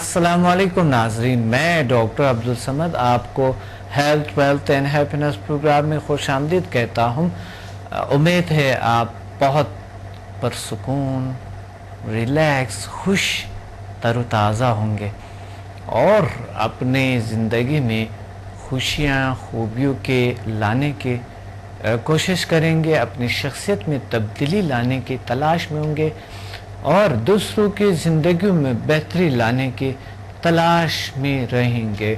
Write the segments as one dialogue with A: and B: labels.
A: अस्सलाम वालेकुम नाजरीन, मैं डॉक्टर अब्दुल समद आपको health wealth and happiness programme में खुशामदीद कहता हूँ। उम्मीद है आप बहुत पुरसुकून, रिलैक्स, खुश, तरोताज़ा होंगे और अपने ज़िंदगी में खुशियाँ खूबियों के लाने की कोशिश करेंगे, अपनी शख्सियत में तब्दीली लाने की तलाश में होंगे और दूसरों की ज़िंदगी में बेहतरी लाने की तलाश में रहेंगे।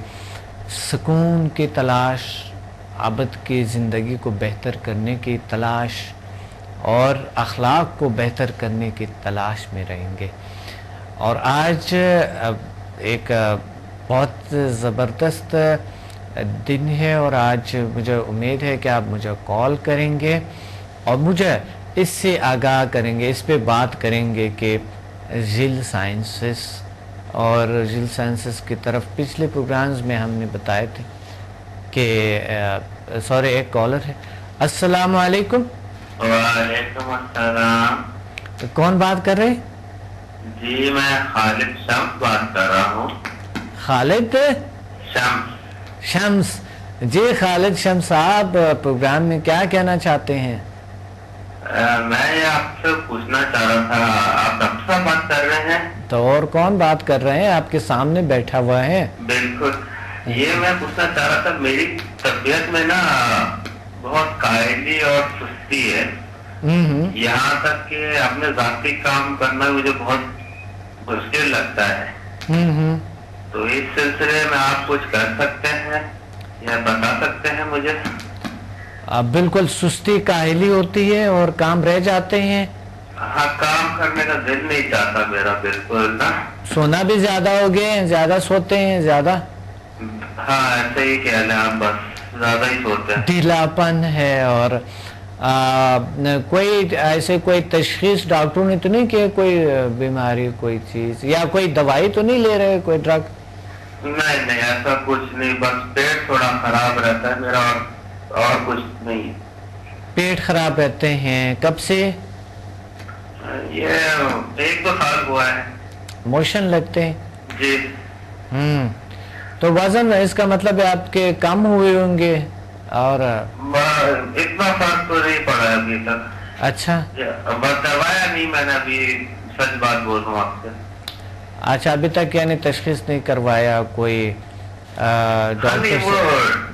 A: सुकून की तलाश, अबद की ज़िंदगी को बेहतर करने की तलाश और अखलाक को बेहतर करने की तलाश में रहेंगे। और आज एक बहुत ज़बरदस्त दिन है और आज मुझे उम्मीद है कि आप मुझे कॉल करेंगे और मुझे इससे आगाह करेंगे, इस पे बात करेंगे कि जिल साइंसेस और जिल साइंसेस की तरफ पिछले प्रोग्राम्स में हमने बताए थे कि सॉरी एक कॉलर है। अस्सलाम वालेकुम।
B: वालेकुम अस्सलाम।
A: कौन बात कर रहे हैं?
B: जी मैं खालिद शम्स बात कर रहा हूँ।
A: खालिद शम्स। जी खालिद शम्स साहब, प्रोग्राम में क्या कहना चाहते हैं?
B: मैं आपसे पूछना चाह रहा था, आप डॉक्टर साहब बात कर रहे हैं?
A: तो और कौन बात कर रहे हैं? आपके सामने बैठा हुआ है।
B: बिल्कुल, ये मैं पूछना चाह रहा था, मेरी तबीयत में ना बहुत कायली और सुस्ती है। यहाँ तक कि अपने जाती काम करना मुझे बहुत मुश्किल लगता है। तो इस सिलसिले में आप कुछ कर सकते हैं या बता सकते हैं मुझे?
A: बिल्कुल, सुस्ती काहली होती है और काम रह जाते हैं।
B: हाँ, काम करने का दिल नहीं चाहता मेरा, बिल्कुल ना।
A: सोना भी ज्यादा हो गए हैं, ज्यादा सोते हैं? ज्यादा,
B: हाँ ऐसे ही कह लें आप, बस ज्यादा ही सोते हैं।
A: ढीलापन है। और कोई ऐसे कोई तशखीस डॉक्टर ने तो नहीं किया, कोई बीमारी, कोई चीज या कोई दवाई तो नहीं ले रहे, कोई ड्रग?
B: नहीं ऐसा कुछ नहीं, बस पेट थोड़ा खराब रहता है मेरा और कुछ नहीं।
A: पेट खराब रहते हैं? कब से?
B: ये 1-2 साल हुआ है।
A: मोशन लगते हैं?
B: जी।
A: तो वजन, इसका मतलब है आपके कम हुए होंगे? और
B: इतना फर्क तो नहीं पड़ा है अभी तक।
A: अच्छा,
B: बस दवाया नहीं मैंने अभी, सच बात बोल रहा हूँ आपसे।
A: अच्छा, अभी तक यानी तशखीस नहीं करवाया कोई डॉक्टर से?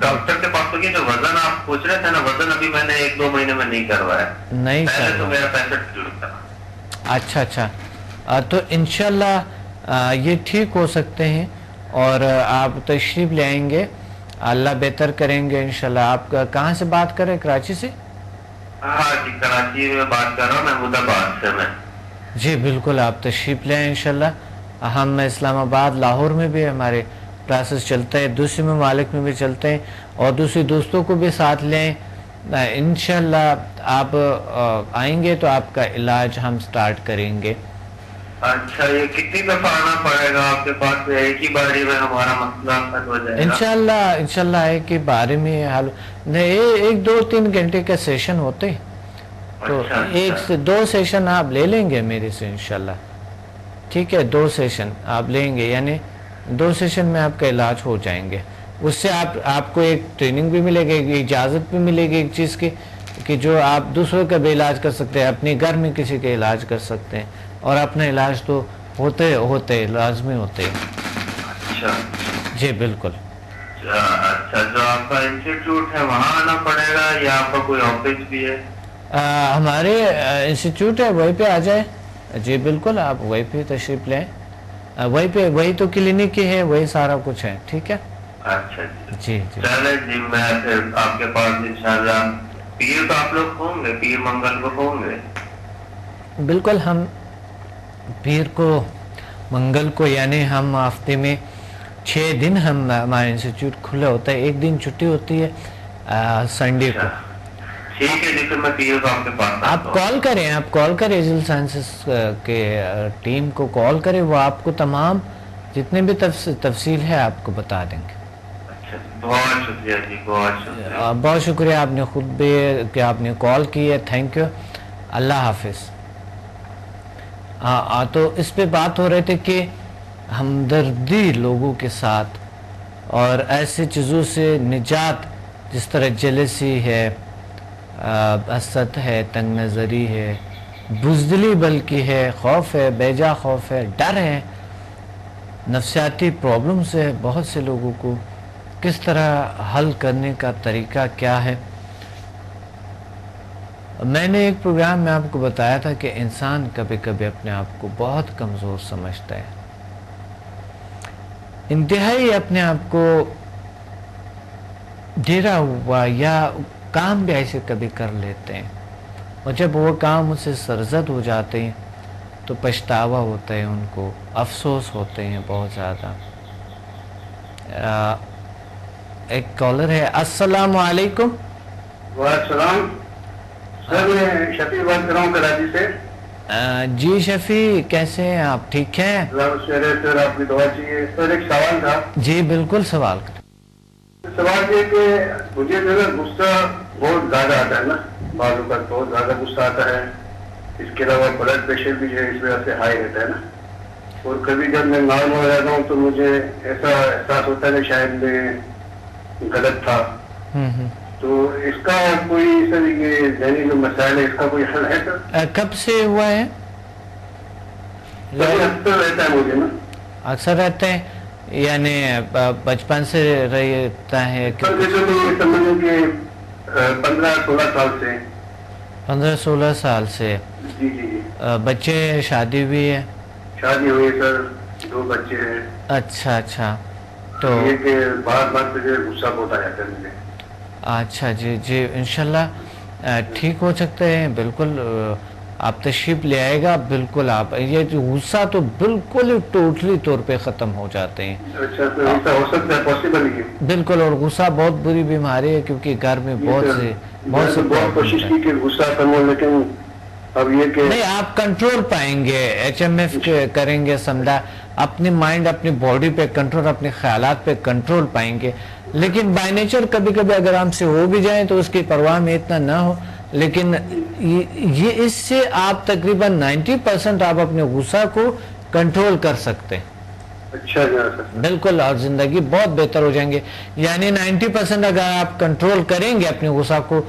B: डॉक्टर के पास तो जो वजन आप पूछ रहे थे ना, वजन अभी मैंने 1-2 महीने में नहीं करवाया।
A: नहीं
B: पहले तो मेरा 65 किलो था।
A: अच्छा, तो इंशाल्लाह ये ठीक हो सकते हैं और आप तशरीफ ले आएंगे, अल्लाह बेहतर करेंगे इंशाल्लाह। आप कहाँ से बात कर रहे हैं? कराची से?
B: हाँ जी, कराची में बात कर रहा हूँ, महमूदाबाद से मैं।
A: जी बिल्कुल, आप तशरीफ ले आए इंशाल्लाह। हम इस्लामाबाद, लाहौर में भी हमारे क्लासेस चलते हैं, दूसरे ममालिक में भी चलते हैं और दूसरे दोस्तों को भी साथ लें। इंशाल्लाह आप आएंगे तो आपका इलाज हम स्टार्ट करेंगे।
B: अच्छा, ये कितनी दफा आना पड़ेगा आपके पास? एक ही बारी में हमारा मसला हल हो जाएगा?
A: इंशाल्लाह एक ही बारे में हल नहीं, 1-2-3 घंटे का सेशन होते, तो
B: अच्छा।
A: 1 से 2 सेशन आप ले लेंगे मेरे से इंशाल्लाह। ठीक है, 2 सेशन आप लेंगे, यानी 2 सेशन में आपका इलाज हो जाएंगे। उससे आपको एक ट्रेनिंग भी मिलेगी, एक इजाज़त भी मिलेगी एक चीज़ की कि जो आप दूसरों का भी इलाज कर सकते हैं, अपने घर में किसी का इलाज कर सकते हैं और अपना इलाज तो होते लाजमी होते हैं।
B: अच्छा
A: जी बिल्कुल।
B: अच्छा, जो आपका इंस्टीट्यूट है वहाँ आना पड़ेगा या आपका कोई ऑफिस भी है?
A: हमारे इंस्टीट्यूट है, वहीं पे आ जाए। जी बिल्कुल, आप वहीं पे तशरीफ लें, वहीं पे, वही तो क्लिनिक ही है, वही सारा कुछ है। ठीक है,
B: अच्छा
A: जी।
B: चले जी, मैं फिर आपके पास इंशाल्लाह। पीर तो आप लोग होंगे, पीर मंगल को होंगे?
A: बिल्कुल, हम पीर को, मंगल को, यानी हम हफ्ते में 6 दिन हमारा इंस्टीट्यूट खुला होता है, एक दिन छुट्टी होती है संडे को।
B: ठीक है जी, फिर मैं पीर को आपके पास
A: आप कॉल करें जिल साइंसेस के टीम को कॉल करें, वो आपको तमाम जितने भी तफसील है आपको बता देंगे।
B: बहुत शुक्रिया जी,
A: बहुत शुक्रिया, आपने खुद भी कि आपने कॉल की है। थैंक यू, अल्लाह हाफिज़। तो इस पे बात हो रहे थे कि ہمدردی لوگوں کے ساتھ اور ایسی چیزوں سے نجات جس طرح جیلسی ہے، حسد ہے، تنگ نظری ہے، بزدلی بلکہ ہے، خوف ہے، بیجا خوف ہے، ڈر ہے، نفسیاتی پرابلم سے بہت سے لوگوں کو کس طرح حل کرنے کا طریقہ کیا ہے۔ میں نے ایک پروگرام میں آپ کو بتایا تھا کہ انسان کبھی کبھی اپنے آپ کو بہت کمزور سمجھتا ہے، انتہائی اپنے آپ کو ڈرا ہوا، یا کام بھی ایسے کبھی کر لیتے ہیں اور جب وہ کام اس سے سرزد ہو جاتے ہیں تو پچھتاوا ہوتا ہے، ان کو افسوس ہوتے ہیں بہت زیادہ۔ ایک کالر ہے۔ السلام علیکم۔
C: وعلیکم السلام سر، میں شفیع بات کر رہا ہوں کراچی سے۔
A: جی شفیع، کیسے ہیں آپ؟ ٹھیک ہیں؟
C: سر آپ کی دعا چاہیے۔ سر ایک سوال تھا۔
A: جی بالکل، سوال کریں۔
C: سوال یہ کہ مجھے جو ہے غصہ بہت زیادہ آتا ہے نا، بعض اوقات بہت زیادہ غصہ آتا ہے، اس کے علاوہ بلڈ پریشر بھی ہے اس وجہ سے ہائی رہتا ہے نا، اور کبھی جب میں نارمل ہو جاتا ہوں تو مجھے ایسا احساس ہوتا ہے کہ شاید میں غلط تھا۔ تو اس کا کوئی سر یہ ذہنی جو مسائل ہے اس کا کوئی حل ہے سر؟
A: کب سے ہوا ہے؟
C: اکثر رہتا ہے مجھے نا۔
A: اکثر رہتے ہیں یعنی بچپن سے رہتا ہے؟
C: جیسے تو یہ سمجھو کہ 15-16 سال سے۔
A: 15-16 سال سے؟
C: جی جی جی۔
A: بچے شادی ہوئی ہے؟
C: شادی ہوئی سر، 2 بچے ہیں۔
A: اچھا اچھا، تو
C: یہ کہ بار بار مجھے غصہ بہت آ جاتا ہے مجھے۔
A: اچھا جی جی، انشاءاللہ ٹھیک ہو سکتے ہیں، بالکل آپ تشریف لے آئے گا، بالکل آپ یہ جو غصہ تو بالکل ٹوٹلی طور پہ ختم ہو جاتے ہیں۔
C: اچھا سر، ایسا ہو سکتا ہے، پاسبل ہے؟
A: بالکل، اور غصہ بہت بری بیماری ہے کیونکہ گھر میں
C: بہت کوشش کی کہ غصہ کم ہو، لیکن اب یہ کہ
A: نہیں، آپ کنٹرول پائیں گے، ایچ ایم ایف کریں گے، سمجھا، اپنی مائنڈ، اپنی باڈی پہ کنٹرول، اپنے خیالات پہ کنٹرول پائیں گے۔ لیکن بائی نیچر کبھی کبھی اگر ہم سے ہو بھی جائیں تو اس کی پرواہ میں اتنا نہ ہو، لیکن یہ اس سے آپ تقریباً 90% آپ اپنے غصہ کو کنٹرول کر سکتے ہیں۔
C: اچھا سر،
A: بالکل، اور زندگی بہت بہتر ہو جائیں گے۔ یعنی 90% اگر آپ کنٹرول کریں گے اپنے غصہ کو،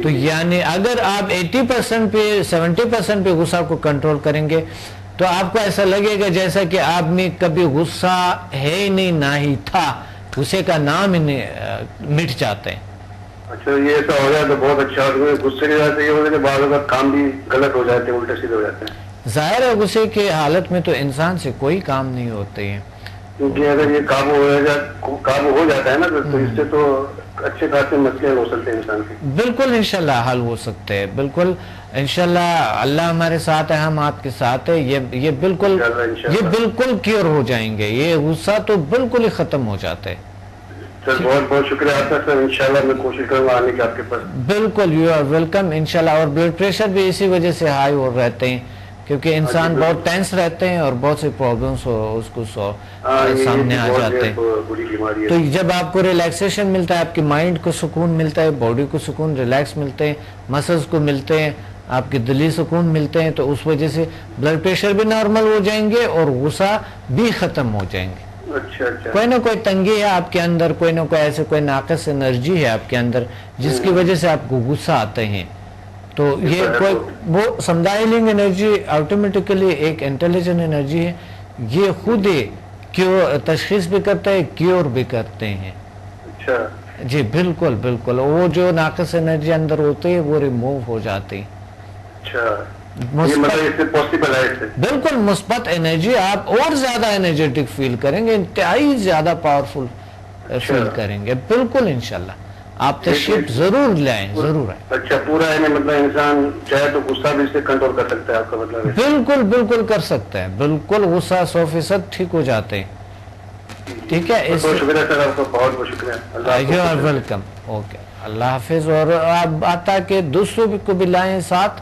A: تو یعنی اگر آپ 80% پہ 70% پہ غصہ کو کنٹرول کریں گے تو آپ کو ایسا لگے گا جیسا کہ آپ میں کبھی غصہ ہے ہی نہیں، نہ ہی تھا، غصے کا نام ہی مٹ جاتے ہیں۔
C: اچھا، یہ ایسا ہو جائے تو بہت اچھا، غصے کی وجہ سے یہ ہوتا ہے کہ بعض اوقات کام بھی غلط ہو جاتے ہیں، الٹے سیدھے ہو جاتے ہیں۔
A: ظاہر ہے غصے کی حالت میں تو انسان سے کوئی کام نہیں ہوتے ہیں،
C: کیونکہ اگر یہ قابو ہو جاتا ہے نا تو اس سے تو اچھے خاصے مسئلے ہو سکتے ہیں انسان کے۔
A: بالکل انشاءاللہ حل ہو سکتے ہیں، بالکل انشاءاللہ، اللہ ہمارے ساتھ ہے، ہم آپ کے ساتھ ہیں، یہ بالکل کیور ہو جائیں گے، یہ غصہ تو بالکل ہی ختم ہو جاتا ہے۔
C: سر بہت بہت شکریہ آپ کا سر، انشاءاللہ میں کوشش کروں گا آنے کی آپ کے پاس۔
A: بالکل، یو آر ویلکم انشاءاللہ۔ اور بلڈ پریشر بھی اسی وجہ سے ہائی ہو رہتے ہیں کیونکہ انسان بہت ٹینس رہتے ہیں اور بہت سے پرابلمس اس کو سامنے آ جاتے ہیں۔ تو جب آپ کو ریلیکسیشن ملتا ہے، آپ کی مائنڈ کو سکون ملتا ہے، باڈی کو سکون، ریلیکس ملتے ہیں، مسلز کو ملتے ہیں، آپ کی دلی سکون ملتے ہیں، تو اس وجہ سے بلڈ پریشر بھی نارمل ہو جائیں گے اور غصہ بھی ختم ہو جائیں گے۔ کوئی نہ کوئی تنگی ہے آپ کے اندر، کوئی نہ کوئی ایسے کوئی ناقص انرجی ہے آپ کے اندر جس کی وجہ سے آپ کو غصہ آتے ہیں، تو یہ کوئی وہ سمدائلنگ انرجی آٹومیٹکلی ایک انٹیلیجنٹ انرجی ہے، یہ خود ہی تشخیص بھی کرتا ہے، کیور بھی کرتے ہیں۔
C: اچھا
A: جی بالکل بالکل، وہ جو ناقص انرجی اندر ہوتی ہے وہ ریموو ہو جاتی ہے۔
C: اچھا،
A: بالکل مثبت انرجی، آپ اور زیادہ انرجیٹک فیل کریں گے، انتہائی زیادہ پاورفل فیل کریں گے، بالکل انشاءاللہ۔ آپ تشریف ضرور لائیں، ضرور آئیں۔
C: اچھا، پورا ہے مطلب انسان چاہے تو غصہ بھی اس سے کنٹرول کر سکتا ہے، آپ کا مطلب ہے؟
A: بالکل بالکل کر سکتے ہیں، بالکل غصہ 100% ٹھیک ہو جاتے ہیں۔ ٹھیک ہے،
C: بہت شکریہ سر، آپ کا بہت بہت شکریہ۔
A: یو آر ویلکم، اوکے، اللہ حافظ۔ اور آپ آتا کہ دوسروں کو بھی لائیں ساتھ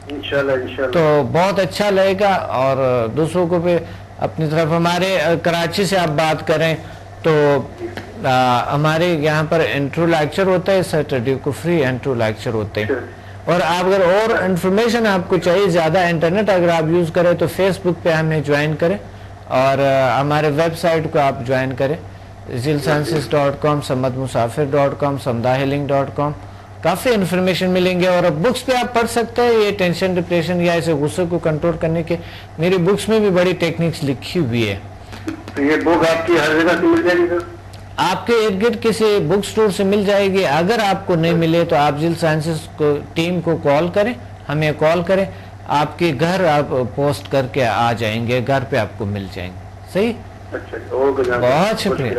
C: انشاءاللہ
A: تو بہت اچھا لگے گا، اور دوسروں کو بھی اپنی طرف۔ ہمارے کراچی سے آپ بات کریں تو ہمارے یہاں پر انٹرو لیکچر ہوتا ہے، سیٹرڈے کو فری انٹرو لیکچر ہوتے ہیں، اور آپ اگر اور انفارمیشن آپ کو چاہیے زیادہ، انٹرنیٹ اگر آپ یوز کریں تو فیس بک پہ ہمیں جوائن کریں، اور ہمارے ویب سائٹ کو آپ جوائن کریں zilsciences.com, samadmusafir.com, samdahealing.com. کافی انفارمیشن ملیں گے. اور بکس پہ آپ پڑھ سکتے ہیں یہ ٹینشن ڈپریشن یا ایسے غصے کو کنٹرول کرنے کے. میری بکس میں بھی بڑی ٹیکنیکس لکھی ہوئی ہے.
C: یہ بک آپ کی ہر جگہ سے مل جائے گی سر؟ آپ
A: کے ارد گرد کسی بک سٹور سے مل جائے گی. اگر آپ کو نہیں ملے تو آپ ذیل سائنسز کو ٹیم کو کال کریں, ہمیں کال کریں, آپ کے گھر آپ پوسٹ کر کے آ جائیں گے, گھر پہ آپ کو مل جائیں گے. صحیح, بہت شکریہ.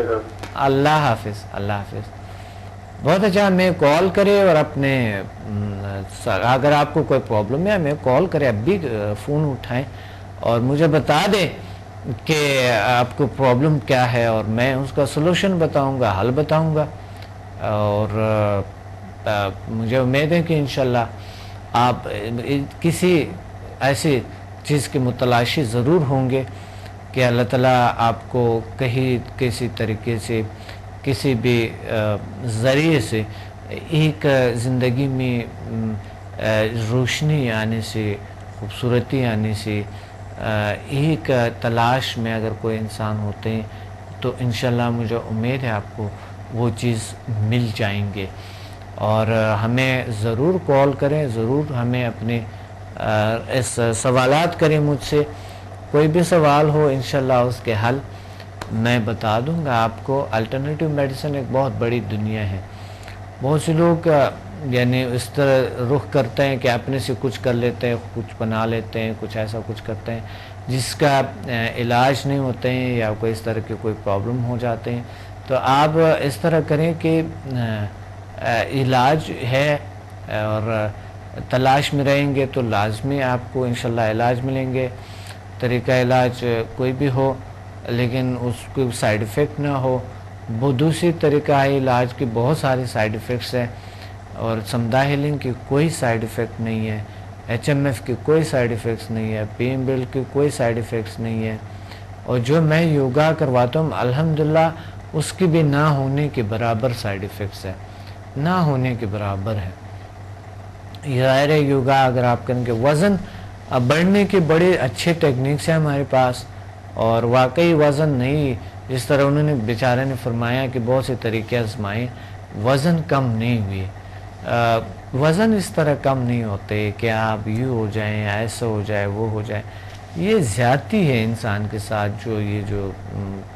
A: اللہ حافظ, اللہ حافظ. بہت اچھا, ہمیں کال کرے اور اپنے اگر آپ کو کوئی پرابلم ہے ہمیں کال کرے, اب بھی فون اٹھائیں اور مجھے بتا دیں کہ آپ کو پرابلم کیا ہے اور میں اس کا سلوشن بتاؤں گا, حل بتاؤں گا. اور مجھے امید ہے کہ انشاءاللہ آپ کسی ایسی چیز کے متلاشی ضرور ہوں گے کہ اللہ تعالیٰ آپ کو کہیں کسی طریقے سے کسی بھی ذریعے سے ایک زندگی میں روشنی آنے سے, خوبصورتی آنے سے, ایک تلاش میں اگر کوئی انسان ہوتے ہیں تو انشاءاللہ مجھے امید ہے آپ کو وہ چیز مل جائیں گے. اور ہمیں ضرور کال کریں, ضرور ہمیں اپنے اس سوالات کریں مجھ سے. کوئی بھی سوال ہو انشاءاللہ اس کے حل میں بتا دوں گا آپ کو. الٹرنیٹیو میڈیسن ایک بہت بڑی دنیا ہے. بہت سے لوگ یعنی اس طرح رخ کرتے ہیں کہ اپنے سے کچھ کر لیتے ہیں, کچھ بنا لیتے ہیں, کچھ ایسا کچھ کرتے ہیں جس کا علاج نہیں ہوتے ہیں یا کوئی اس طرح کے کوئی پرابلم ہو جاتے ہیں. تو آپ اس طرح کریں کہ علاج ہے اور تلاش میں رہیں گے تو لازمی آپ کو انشاءاللہ علاج ملیں گے. طریقہ علاج کوئی بھی ہو لیکن اس کو سائیڈ ایفیکٹ نہ ہو. وہ دوسری طریقہ علاج کی بہت سارے سائیڈ ایفیکٹس ہیں اور سمدھا ہیلنگ کی کوئی سائیڈ ایفیکٹ نہیں ہے, HMF کی کوئی سائیڈ ایفیکٹس نہیں ہے, PMBL کی کوئی سائیڈ ایفیکٹس نہیں ہے. اور جو میں یوگا کرواتا ہوں الحمدللہ اس کی بھی نہ ہونے کے برابر سائیڈ ایفیکٹس ہے, نہ ہونے کے برابر ہے. ظاہر ہے یوگا اگر آپ کریں گے, وزن بڑھنے کے بڑے اچھے ٹیکنیکس ہیں ہمارے پاس. اور واقعی وزن نہیں, جس طرح انہوں نے بیچارے نے فرمایا کہ بہت سے طریقے آزمائے, وزن کم نہیں ہوئے. وزن اس طرح کم نہیں ہوتے کہ آپ یوں ہو جائیں, ایسا ہو جائے, وہ ہو جائے. یہ زیادتی ہے انسان کے ساتھ جو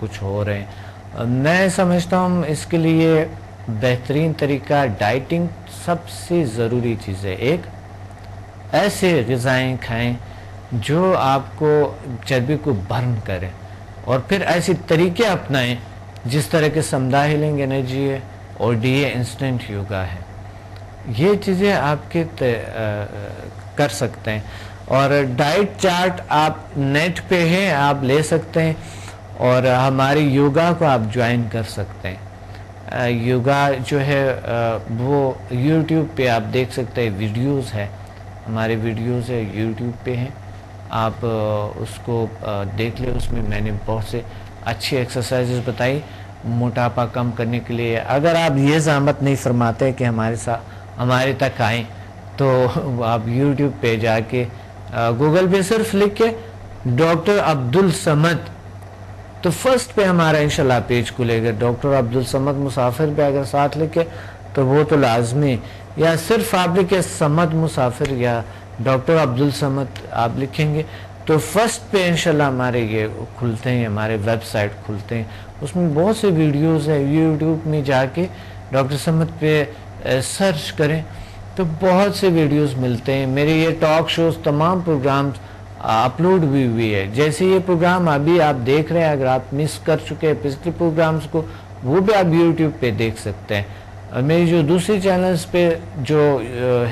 A: کچھ ہو رہے ہیں. میں سمجھتا ہوں اس کے لیے بہترین طریقہ ڈائٹنگ سب سے ضروری چیز ہے. ایک ایسے غذائیں کھائیں جو آپ کو چربی کو برن کریں, اور پھر ایسے طریقے اپنائیں جس طرح کے سمدھا ہیلنگ انرجی ہے اور DA انسٹنٹ یوگا ہے. یہ چیزیں آپ کے کر سکتے ہیں. اور ڈائٹ چارٹ آپ نیٹ پہ ہیں, آپ لے سکتے ہیں اور ہماری یوگا کو آپ جوائن کر سکتے ہیں. یوگا جو ہے وہ یوٹیوب پہ آپ دیکھ سکتے ہیں, ویڈیوز ہے, ہمارے ویڈیوز ہے یوٹیوب پہ ہیں, آپ اس کو دیکھ لیں. اس میں میں نے بہت سے اچھی ایکسرسائزز بتائی موٹاپا کم کرنے کے لیے. اگر آپ یہ زحمت نہیں فرماتے کہ ہمارے تک آئیں تو آپ یوٹیوب پہ جا کے گوگل پہ صرف لکھ کے ڈاکٹر عبدالصمد, تو فرسٹ پہ ہمارا انشاءاللہ پیج کھلے گا. ڈاکٹر عبدالصمد مسافر پہ اگر ساتھ لکھے تو وہ تو لازمی, یا صرف آپ لکھے سمد مسافر یا ڈاکٹر عبدالصمد آپ لکھیں گے تو فرسٹ پہ انشاءاللہ ہمارے یہ کھلتے ہیں, ہمارے ویب سائٹ کھلتے ہیں. اس میں بہت سے ویڈیوز ہیں. یوٹیوب میں جا کے ڈاکٹر صمد پہ سرچ کریں تو بہت سے ویڈیوز ملتے ہیں. میرے یہ ٹاک شوز تمام پروگرامز اپلوڈ بھی ہوئی ہے. جیسے یہ پروگرام ابھی آپ دیکھ رہے ہیں, اگر آپ مس کر چکے ہیں پچھلے پروگرامز کو, وہ بھی آپ یوٹیوب پہ دیکھ سکتے ہیں. میری جو دوسری چینلز پہ جو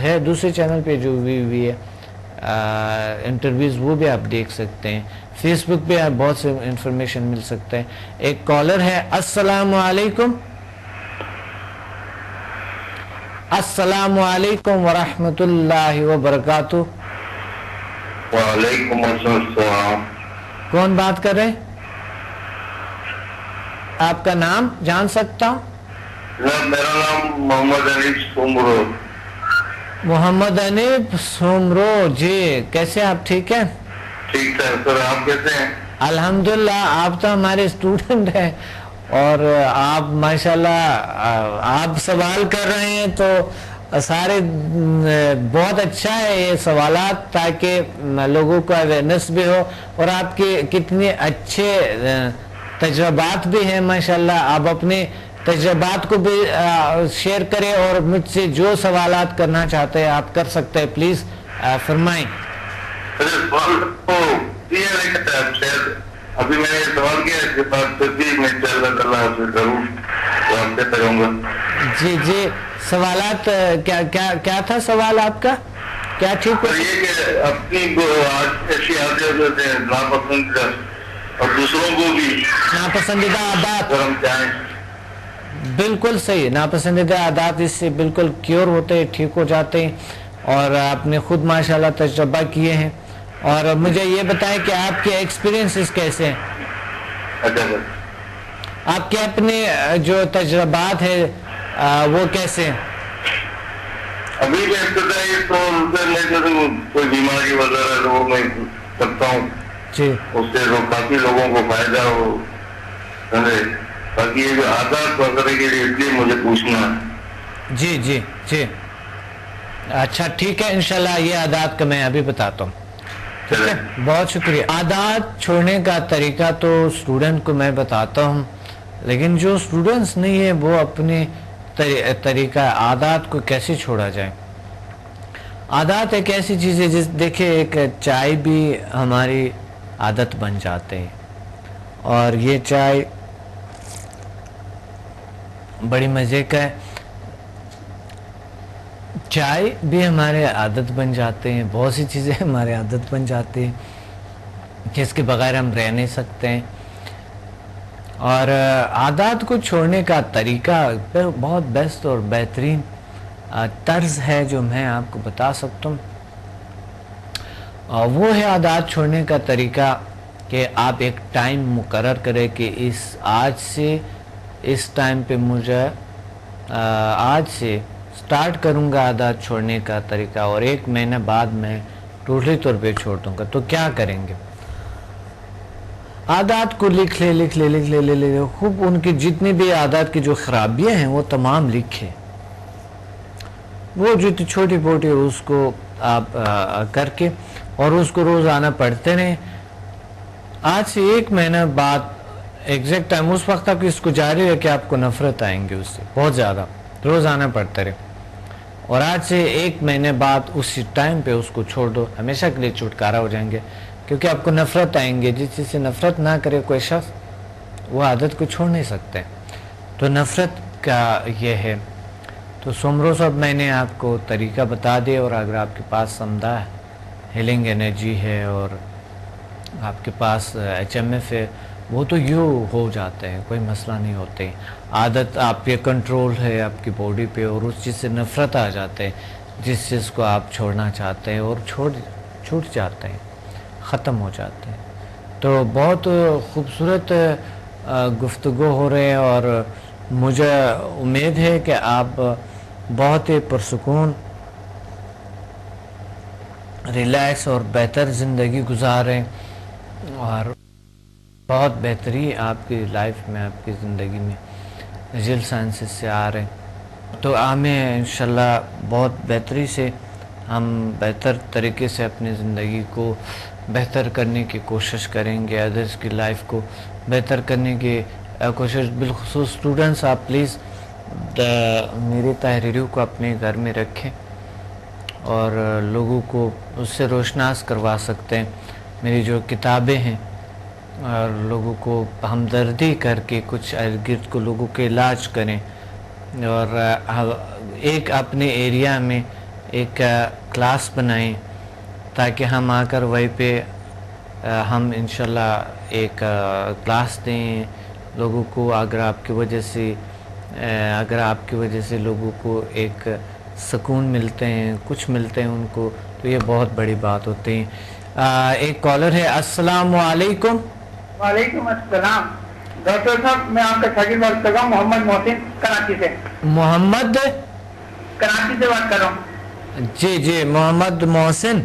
A: ہے, دوسرے چینل پہ جو ہوئی ہے انٹرویوز, وہ بھی آپ دیکھ سکتے ہیں. فیس بک پہ آپ بہت سے انفارمیشن مل سکتے ہیں. ایک کالر ہے. السلام علیکم. السلام علیکم ورحمۃ اللہ وبرکاتہ.
B: وعلیکم السلام.
A: کون بات کر رہے ہیں؟ آپ کا نام جان سکتا ہوں؟
B: میرا نام محمد انیب سومرو.
A: محمد انیب سومرو جی, کیسے آپ؟ ٹھیک ہے,
B: ٹھیک ہے سر, آپ کیسے ہیں؟
A: अल्हम्दुलिल्लाह, आप तो हमारे स्टूडेंट हैं और आप माशाल्लाह आप सवाल कर रहे हैं तो सारे बहुत अच्छा है ये सवालात, ताकि लोगों को अवेयरनेस भी हो और आपके कितने अच्छे तजुर्बात भी हैं माशाल्लाह। आप अपने तजुर्बात को भी शेयर करें और मुझसे जो सवालात करना चाहते हैं आप कर सकते हैं, प्लीज फरमाएं।
C: अभी मैंने सवाल किया, इसके बाद फिर भी मैं जरूर आपसे करूंगा।
A: जी जी, सवालात क्या क्या क्या था सवाल आपका, क्या ठीक
C: है? ये कि अपनी ऐसी आदतें नापसंद और दूसरों को भी
A: नापसंदीदा आदत,
C: हम चाहें।
A: बिल्कुल सही, नापसंदीदा आदत इससे बिल्कुल क्योर होते हैं, ठीक हो जाते हैं और आपने खुद माशाल्लाह तजुर्बा किए हैं। और मुझे ये बताएं कि आपके एक्सपीरियंसेस कैसे हैं, आपके अपने जो तजुर्बात है वो कैसे हैं?
C: अभी मैं कोई बीमारी वगैरह वो मैं करता हूँ
A: जी,
C: उससे तो काफी लोगों को फायदा हो, बाकी ये जो आदत वगैरह के लिए इसलिए मुझे पूछना है।
A: जी जी जी, अच्छा ठीक है, इंशाल्लाह ये आदत का मैं अभी बताता हूँ। ठीक है, बहुत शुक्रिया। आदत छोड़ने का तरीका तो स्टूडेंट को मैं बताता हूँ, लेकिन जो स्टूडेंट्स नहीं है वो अपने तरीका आदत को कैसे छोड़ा जाए। आदत एक ऐसी चीज़ है जिस देखिए, एक चाय भी हमारी आदत बन जाते हैं और ये चाय बड़ी मज़े का है, चाय भी हमारे आदत बन जाते हैं, बहुत सी चीज़ें हमारे आदत बन जाती हैं जिसके बगैर हम रह नहीं सकते हैं। और आदत को छोड़ने का तरीका बहुत बेस्ट और बेहतरीन तर्ज है जो मैं आपको बता सकता हूँ, वो है आदत छोड़ने का तरीका कि आप एक टाइम मुकर्रर करें कि इस आज से इस टाइम पे मुझे आज से स्टार्ट करूंगा आदत छोड़ने का तरीका और 1 महीने बाद मैं टोटली तौर पे छोड़ दूंगा। तो क्या करेंगे, आदत को लिख ले खूब, उनकी जितनी भी आदत की जो खराबियां हैं वो तमाम लिखे, वो जो छोटी मोटी उसको आप करके और उसको रोजाना पढ़ते रहें। आज से 1 महीना बाद एग्जैक्ट टाइम उस वक्त तक इसको जारी रखे, आपको नफरत आएंगे उससे बहुत ज़्यादा, रोज़ाना पढ़ते रहे और आज से 1 महीने बाद उसी टाइम पे उसको छोड़ दो, हमेशा के लिए छुटकारा हो जाएंगे, क्योंकि आपको नफरत आएंगे। जिस चीज़ से नफरत ना करे कोई शख्स वो आदत को छोड़ नहीं सकते। तो नफरत का ये है। तो सुमरो सब मैंने आपको तरीका बता दिया, और अगर आपके पास समदा हीलिंग एनर्जी है और आपके पास HMF है, वो तो यूँ हो जाते हैं, कोई मसला नहीं होते। आदत आप पे कंट्रोल है आपकी बॉडी पे और उस चीज़ से नफ़रत आ जाते हैं जिस चीज़ को आप छोड़ना चाहते हैं और छूट जाते हैं, ख़त्म हो जाते हैं। तो बहुत खूबसूरत गुफ्तगू हो रहे हैं और मुझे उम्मीद है कि आप बहुत ही पुरसुकून, रिलैक्स और बेहतर ज़िंदगी गुजार रहे हैं और बहुत बेहतरी आपकी लाइफ में, आपकी ज़िंदगी में रिजल्ट साइंसेस से आ रहे हैं। तो हमें इंशाल्लाह बहुत बेहतरी से हम बेहतर तरीके से अपनी ज़िंदगी को बेहतर करने की कोशिश करेंगे, अदर्स की लाइफ को बेहतर करने की कोशिश। बिलखुसूस स्टूडेंट्स, आप प्लीज़ मेरी तहरीरों को अपने घर में रखें और लोगों को उससे रोशनास करवा सकते हैं। मेरी जो किताबें हैं और लोगों को हमदर्दी करके कुछ इर्द-गिर्द को लोगों के इलाज करें और एक अपने एरिया में एक क्लास बनाएं ताकि हम आकर वहीं पे हम इंशाल्लाह एक क्लास दें लोगों को। अगर आपकी वजह से लोगों को एक सुकून मिलते हैं, कुछ मिलते हैं उनको, तो ये बहुत बड़ी बात होती है। एक कॉलर है। अस्सलाम वालेकुम।
D: वालेकुम अस्सलाम। डॉक्टर साहब, मैं आपका शागिर्द बात कर रहा हूँ, मोहम्मद मोहसिन, कराची से।
A: मोहम्मद
D: कराची से बात कर रहा हूँ।
A: जी जी, मोहम्मद मोहसिन।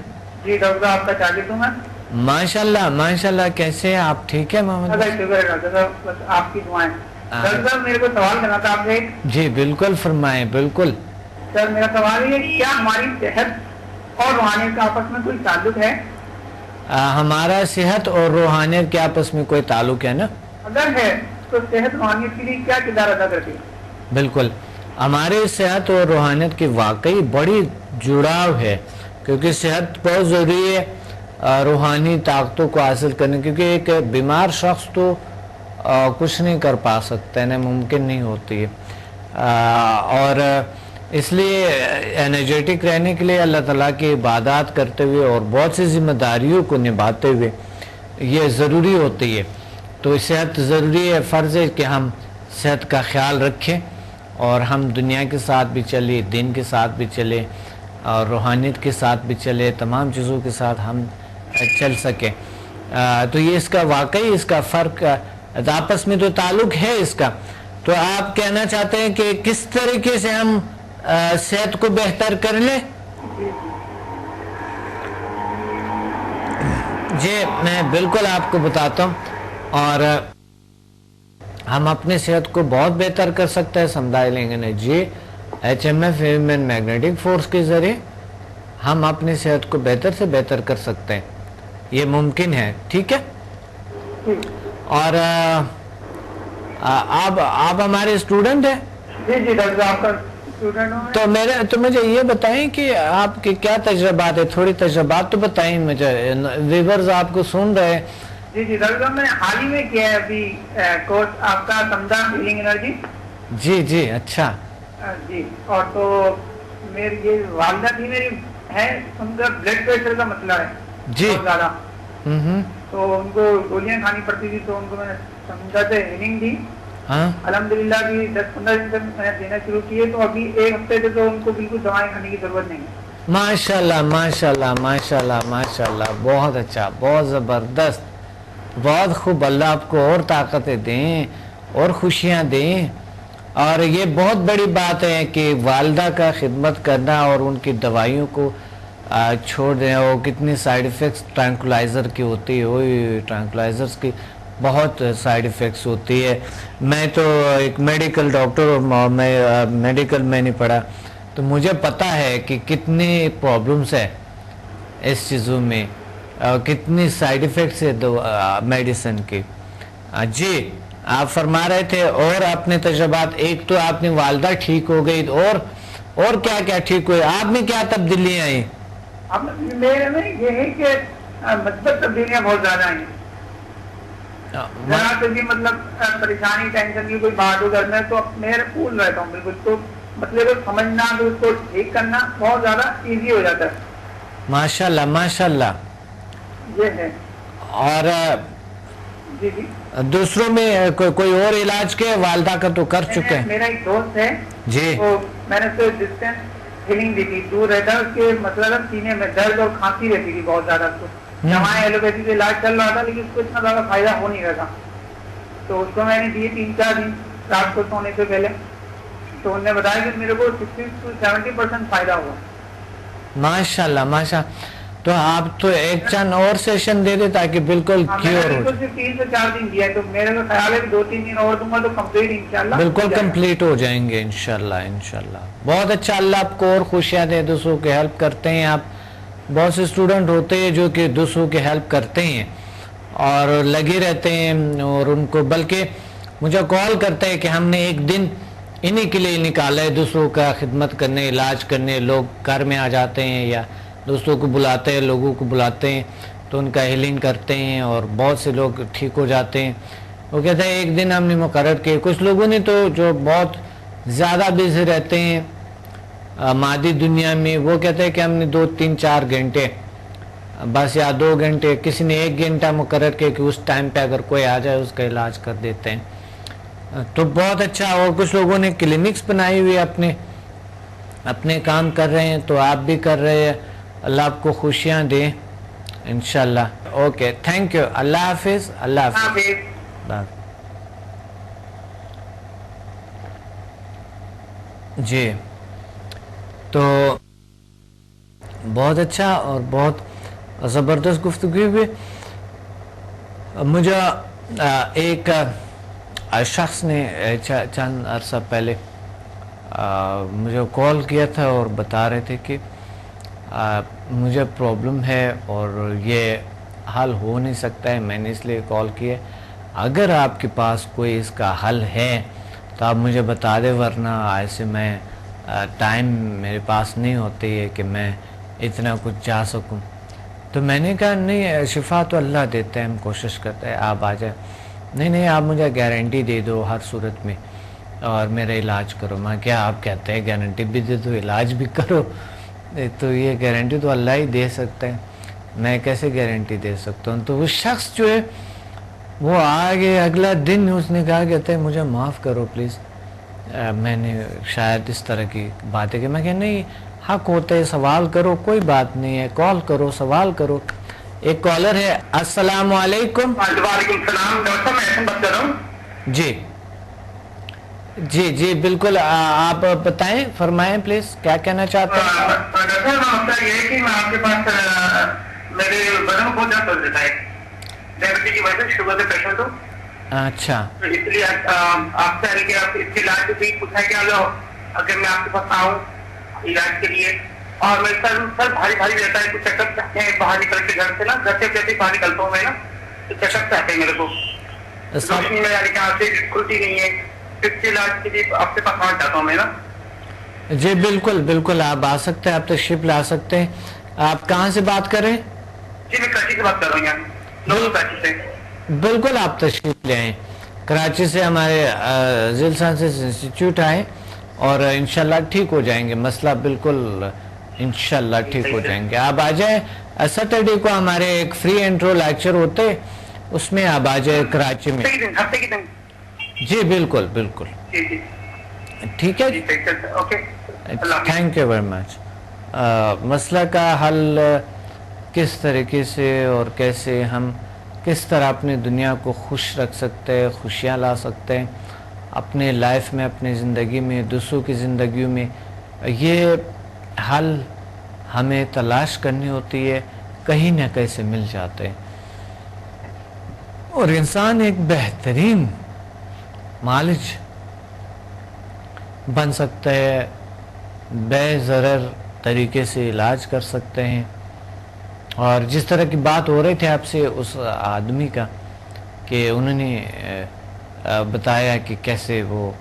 D: जी डॉक्टर, आपका शागिर्द हूँ मैं।
A: माशाल्लाह माशाल्लाह, कैसे हैं आप? ठीक है मोहम्मद?
D: अल्लाह शुक्र है डॉक्टर साहब, बस आपकी दुआएं। डॉक्टर साहब मेरे को सवाल करना था आपसे एक।
A: जी बिल्कुल फरमाएं, बिल्कुल।
D: सर मेरा सवाल ये है, क्या हमारी सेहत और रूहानियत का आपस में कोई ताल्लुक है?
A: हमारा सेहत और रूहानियत के आपस में कोई ताल्लुक है ना?
D: अगर है तो सेहत रूहानियत के लिए क्या किरदार अदा करती है?
A: बिल्कुल, हमारी सेहत और रूहानियत की वाकई बड़ी जुड़ाव है, क्योंकि सेहत बहुत ज़रूरी है रूहानी ताकतों को हासिल करने, क्योंकि एक बीमार शख्स तो कुछ नहीं कर पा सकता है ना, मुमकिन नहीं होती है। और इसलिए एनर्जेटिक रहने के लिए अल्लाह ताला की इबादत करते हुए और बहुत सी जिम्मेदारियों को निभाते हुए ये ज़रूरी होती है। तो सेहत ज़रूरी है, फ़र्ज़ है कि हम सेहत का ख्याल रखें और हम दुनिया के साथ भी चले, दिन के साथ भी चले और रूहानियत के साथ भी चले, तमाम चीज़ों के साथ हम चल सकें। तो ये इसका वाकई इसका फ़र्क आपस में तो ताल्लुक़ है इसका। तो आप कहना चाहते हैं कि किस तरीके से हम सेहत को बेहतर कर लें? जी मैं बिल्कुल आपको बताता हूँ, और हम अपनी सेहत को बहुत बेहतर कर सकते हैं समुदाय लिंग energy HMF human magnetic force के जरिए हम अपनी सेहत को बेहतर से बेहतर कर सकते हैं, ये मुमकिन है। ठीक है? और आप हमारे स्टूडेंट हैं?
D: जी जी डॉक्टर, आपका स्टूडेंट हूँ।
A: तो मुझे ये बताएं कि आपके क्या तजुर्बात है, थोड़ी तजुर्बात तो बताएं मुझे, व्यूअर्स आपको सुन रहे हैं।
D: जी जी डॉक्टर साहब, मैंने हाल ही में किया है अभी कोर्स आपका समझा हीलिंग एनर्जी।
A: जी जी, अच्छा
D: जी। और तो मेरी ये वालदा थी मेरी है, उनका ब्लड प्रेशर का मसला है
A: जी
D: बहुत ज्यादा, तो उनको गोलियां खानी पड़ती थी, तो उनको मैंने समझा से हीलिंग दी।
A: हाँ
D: अल्हम्दुलिल्लाह की 10-15 दिन तक मैंने देना शुरू किए, तो अभी एक हफ्ते से तो उनको बिल्कुल दवाएं खाने की जरूरत नहीं है।
A: माशाल्लाह माशाल्लाह माशाल्लाह माशाल्लाह, बहुत अच्छा, बहुत ज़बरदस्त, बहुत खूब। अल्लाह आपको और ताकतें दें और खुशियाँ दें। और ये बहुत बड़ी बात है कि वालदा का खिदमत करना और उनकी दवाइयों को छोड़ दें। और कितनी साइड इफ़ेक्ट्स ट्रैंकुलाइज़र की होती है, वही ट्रैंकुलाइज़र्स की बहुत साइड इफ़ेक्ट्स होती है। मैं तो एक मेडिकल डॉक्टर और मैं मेडिकल में नहीं पढ़ा, तो मुझे पता है कि कितनी प्रॉब्लम्स है इस चीज़ों में, कितनी साइड इफ़ेक्ट्स है मेडिसिन की। जी आप फरमा रहे थे और अपने तजुर्बात, एक तो आपने वालदा ठीक हो गई, और क्या क्या ठीक हुए? आप में क्या तब्दीलियाँ आई?
D: अब मेरे में ये है कि मतलब तब्दीलियाँ बहुत ज्यादा आई, जरा से भी मतलब परेशानी टेंशन की कोई बात हो घर में तो मेरे कूल रहता हूँ बिल्कुल, तो मतलब समझना तो उसको ठीक करना बहुत ज्यादा इजी हो जाता है।
A: माशाल्लाह माशाल्लाह,
D: ये है।
A: और
D: जी जी,
A: दूसरों में कोई और इलाज के वालदा का तो कर चुके हैं?
D: मेरा एक दोस्त है
A: जी,
D: तो मैंने उसको डिस्टेंस हीलिंग दी थी, दूर रहता है, उसके मतलब सीने में दर्द और खांसी रहती थी बहुत ज्यादा, उसको दवाएं एलोपैथी से इलाज चल रहा था, लेकिन उसको इतना ज्यादा फायदा हो नहीं रहा था। तो उसको मैंने दिए 3-4 दिन रात को सोने से पहले, तो उन्होंने बताया कि मेरे को 60 से 70% फायदा हुआ।
A: माशाल्लाह माशाल्लाह। तो आप तो एक चंद और सेशन दे दे ताकि बिल्कुल क्योर हो।
D: 3 से 4 दिन दिया है, तो मेरे को ख्याल है कि 2-3 दिन और दूंगा तो कंप्लीट इंशाल्लाह
A: बिल्कुल कंप्लीट हो जाएंगे इंशाल्लाह इंशाल्लाह। बहुत अच्छा, अल्लाह आपको और खुशियाँ दे। दूसरों की हेल्प करते हैं आप, बहुत से स्टूडेंट होते हैं जो कि दूसरों की हेल्प करते हैं और लगे रहते हैं, और उनको बल्कि मुझे कॉल करते हैं कि हमने एक दिन इन्हीं के लिए निकाला है, दूसरों का खिदमत करने, इलाज करने। लोग घर में आ जाते हैं या दोस्तों को बुलाते हैं, लोगों को बुलाते हैं, तो उनका हीलिंग करते हैं और बहुत से लोग ठीक हो जाते हैं। वो कहते हैं एक दिन हमने मुकर्रर किए। कुछ लोगों ने तो जो बहुत ज़्यादा बिजी रहते हैं मादी दुनिया में, वो कहते हैं कि हमने 2-3-4 घंटे बस, या 2 घंटे, किसी ने 1 घंटा मुकर्रर किया कि उस टाइम पे अगर कोई आ जाए उसका इलाज कर देते हैं। तो बहुत अच्छा। और कुछ लोगों ने क्लिनिक्स बनाई हुई अपने काम कर रहे हैं, तो आप भी कर रहे हैं। अल्लाह आपको खुशियाँ दे इंशाल्लाह। ओके, थैंक यू, अल्लाह हाफिज़, अल्लाह हाफिज़। जी, तो बहुत अच्छा और बहुत ज़बरदस्त गुफ्तगू हुई। मुझे एक शख्स ने चंद अरसा पहले मुझे कॉल किया था और बता रहे थे कि मुझे प्रॉब्लम है और ये हल हो नहीं सकता है, मैंने इसलिए कॉल किया। अगर आपके पास कोई इसका हल है तो आप मुझे बता दें, वरना ऐसे मैं टाइम मेरे पास नहीं होती है कि मैं इतना कुछ जा सकूं। तो मैंने कहा नहीं, शिफा तो अल्लाह देता है, हम कोशिश करते हैं, आप आ जाए। नहीं, आप मुझे गारंटी दे दो हर सूरत में और मेरा इलाज करो। मैं क्या, आप कहते हैं गारंटी भी दे दो इलाज भी करो, तो ये गारंटी तो अल्लाह ही दे सकता है, मैं कैसे गारंटी दे सकता हूँ। तो वो शख्स जो है वो आगे अगला दिन उसने कहा कहते हैं मुझे माफ़ करो प्लीज़, मैंने शायद इस तरह की बातें की। मैं कहा नहीं, हक होता है, सवाल करो, कोई बात नहीं है, कॉल करो, सवाल करो। एक कॉलर है, अस्सलाम वालेकुम।
C: वालेकुम सलाम, डॉक्टर मैं ऐसे बात कर रहा हूँ।
A: जी बिल्कुल, आप बताएं, फरमाएं प्लीज, क्या कहना चाहते हैं।
C: डॉक्टर मसला ये है कि मैं आपके पास मेरे बदन को दर्द हो जाता है, डायबिटीज की वजह से, शुगर से पेशेंट हूँ।
A: अच्छा,
C: तो इसलिए आपसे इसके इलाज भी पूछा है कि अगर मैं आपके पास आऊँ इलाज के लिए, और मेरे सर भारी रहता है, कुछ चक्कर चाहते हैं बाहर निकल के घर से ना, घर से जैसे बाहर निकलता हूँ मैं ना, तो चक्कर चाहते हैं मेरे को, रोशनी में यानी कि आंखें खुलती नहीं है। इसके इलाज के लिए आपके पास आना चाहता हूँ मैं ना।
A: जी बिल्कुल, आप आ सकते हैं, आप तशरीफ ला सकते हैं। आप कहाँ से बात कर रहे हैं?
C: जी मैं कराची से बात कर रहा हूँ, यहाँ कराची से।
A: बिल्कुल, आप तशरीफ ले आए, कराची से हमारे जिल साइंसेस इंस्टीट्यूट आए और इंशाल्लाह ठीक हो जाएंगे, मसला बिल्कुल इंशाल्लाह ठीक हो जाएंगे। आप आ जाए, सैटरडे को हमारे एक फ्री एंट्रो लेक्चर होते, उसमें आप आ जाए कराची में।
C: हफ्ते के दिन?
A: जी बिल्कुल, ठीक है, थैंक यू वेरी मच। मसला का हल किस तरीके से और कैसे हम किस तरह अपनी दुनिया को खुश रख सकते हैं, खुशियाँ ला सकते हैं अपने लाइफ में, अपनी ज़िंदगी में, दूसरों की ज़िंदगी में, ये हल हमें तलाश करनी होती है, कहीं ना कहीं से मिल जाते हैं। और इंसान एक बेहतरीन मालिज बन सकता है, बेज़रर तरीके से इलाज कर सकते हैं। और जिस तरह की बात हो रही थी आपसे उस आदमी का कि उन्होंने बताया कि कैसे वो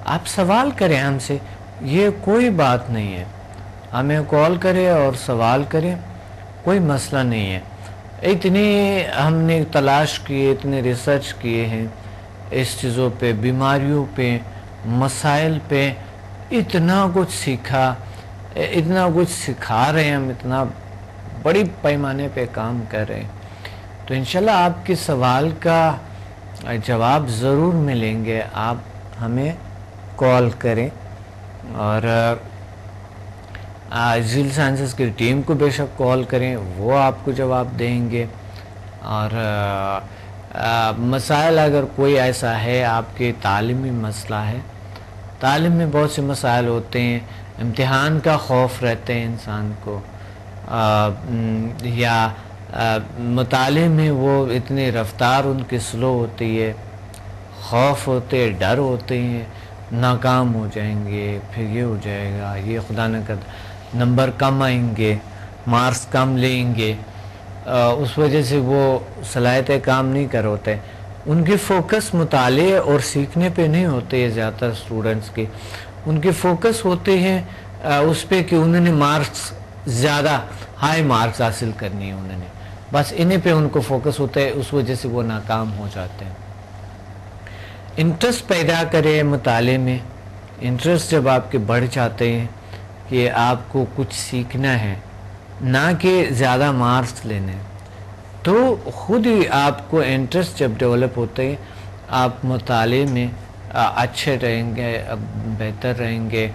A: आप सवाल करें हमसे, ये कोई बात नहीं है, हमें कॉल करें और सवाल करें, कोई मसला नहीं है। इतनी हमने तलाश किए, इतने रिसर्च किए हैं इस चीज़ों पे, बीमारियों पे, मसाइल पे, इतना कुछ सीखा, इतना कुछ सिखा रहे हैं हम, इतना बड़ी पैमाने पे काम कर रहे हैं। तो इंशाल्लाह आपके सवाल का जवाब ज़रूर मिलेंगे, आप हमें कॉल करें और जिल साइंसेस की टीम को बेशक कॉल करें, वो आपको जवाब देंगे। और मसाइल अगर कोई ऐसा है, आपके तालीमी मसला है, तालीम में बहुत से मसाइल होते हैं, इम्तिहान का खौफ रहते हैं इंसान को, या मुताले में वो इतनी रफ्तार उनकी स्लो होती है, खौफ होते हैं, डर होते हैं, नाकाम हो जाएंगे, फिर ये हो जाएगा, ये खुदा न कर नंबर कम आएंगे, मार्क्स कम लेंगे, उस वजह से वो सलाहियत काम नहीं कर होते। उनकी फ़ोकस मुताले और सीखने पे नहीं होते है ज़्यादातर स्टूडेंट्स के, उनके फ़ोकस होते हैं उस पे कि उन्होंने मार्क्स ज़्यादा हाई मार्क्स हासिल करनी है, उन्होंने बस इन्हीं पे उनको फोकस होता है, उस वजह से वो नाकाम हो जाते हैं। इंटरेस्ट पैदा करें मुताले में, इंटरेस्ट जब आपके बढ़ जाते हैं कि आपको कुछ सीखना है, ना कि ज़्यादा मार्क्स लेने, तो ख़ुद ही आपको इंटरेस्ट जब डेवलप होते हैं, आप मुताले में अच्छे रहेंगे, बेहतर रहेंगे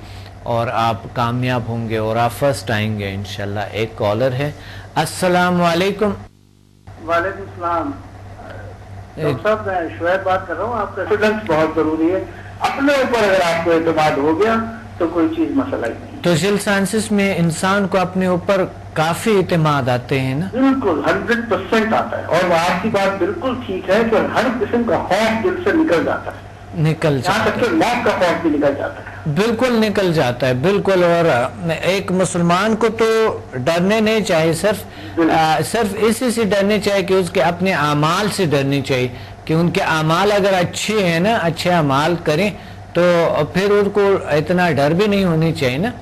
A: और आप कामयाब होंगे और आप फर्स्ट आएंगे इंशाल्लाह। एक कॉलर है, अस्सलाम वालेकुम।
D: वालेकुम सलाम। डॉक्टर साहब मैं शुएब बात कर रहा हूँ। आपका एविडेंस बहुत जरूरी है, अपने ऊपर अगर आपको एतमाद हो गया तो कोई चीज मसला ही नहीं।
A: सोशल साइंसेस में इंसान को अपने ऊपर काफी इत्मीनान आते हैं ना।
C: बिल्कुल 100% आता है, और आपकी बात बिल्कुल ठीक है कि हर किस्म का खौफ दिल से निकल जाता है,
A: निकल
C: यहाँ
A: जाता
C: तक कि मौत का खौफ भी निकल जाता है।
A: है, बिल्कुल निकल जाता है, बिल्कुल। और एक मुसलमान को तो डरने नहीं चाहिए, सिर्फ इसी से डरने चाहिए कि उसके अपने अमाल से डरनी चाहिए, कि उनके अमाल अगर अच्छे हैं ना, अच्छे अमाल करें तो फिर उनको इतना डर भी नहीं होनी चाहिए ना।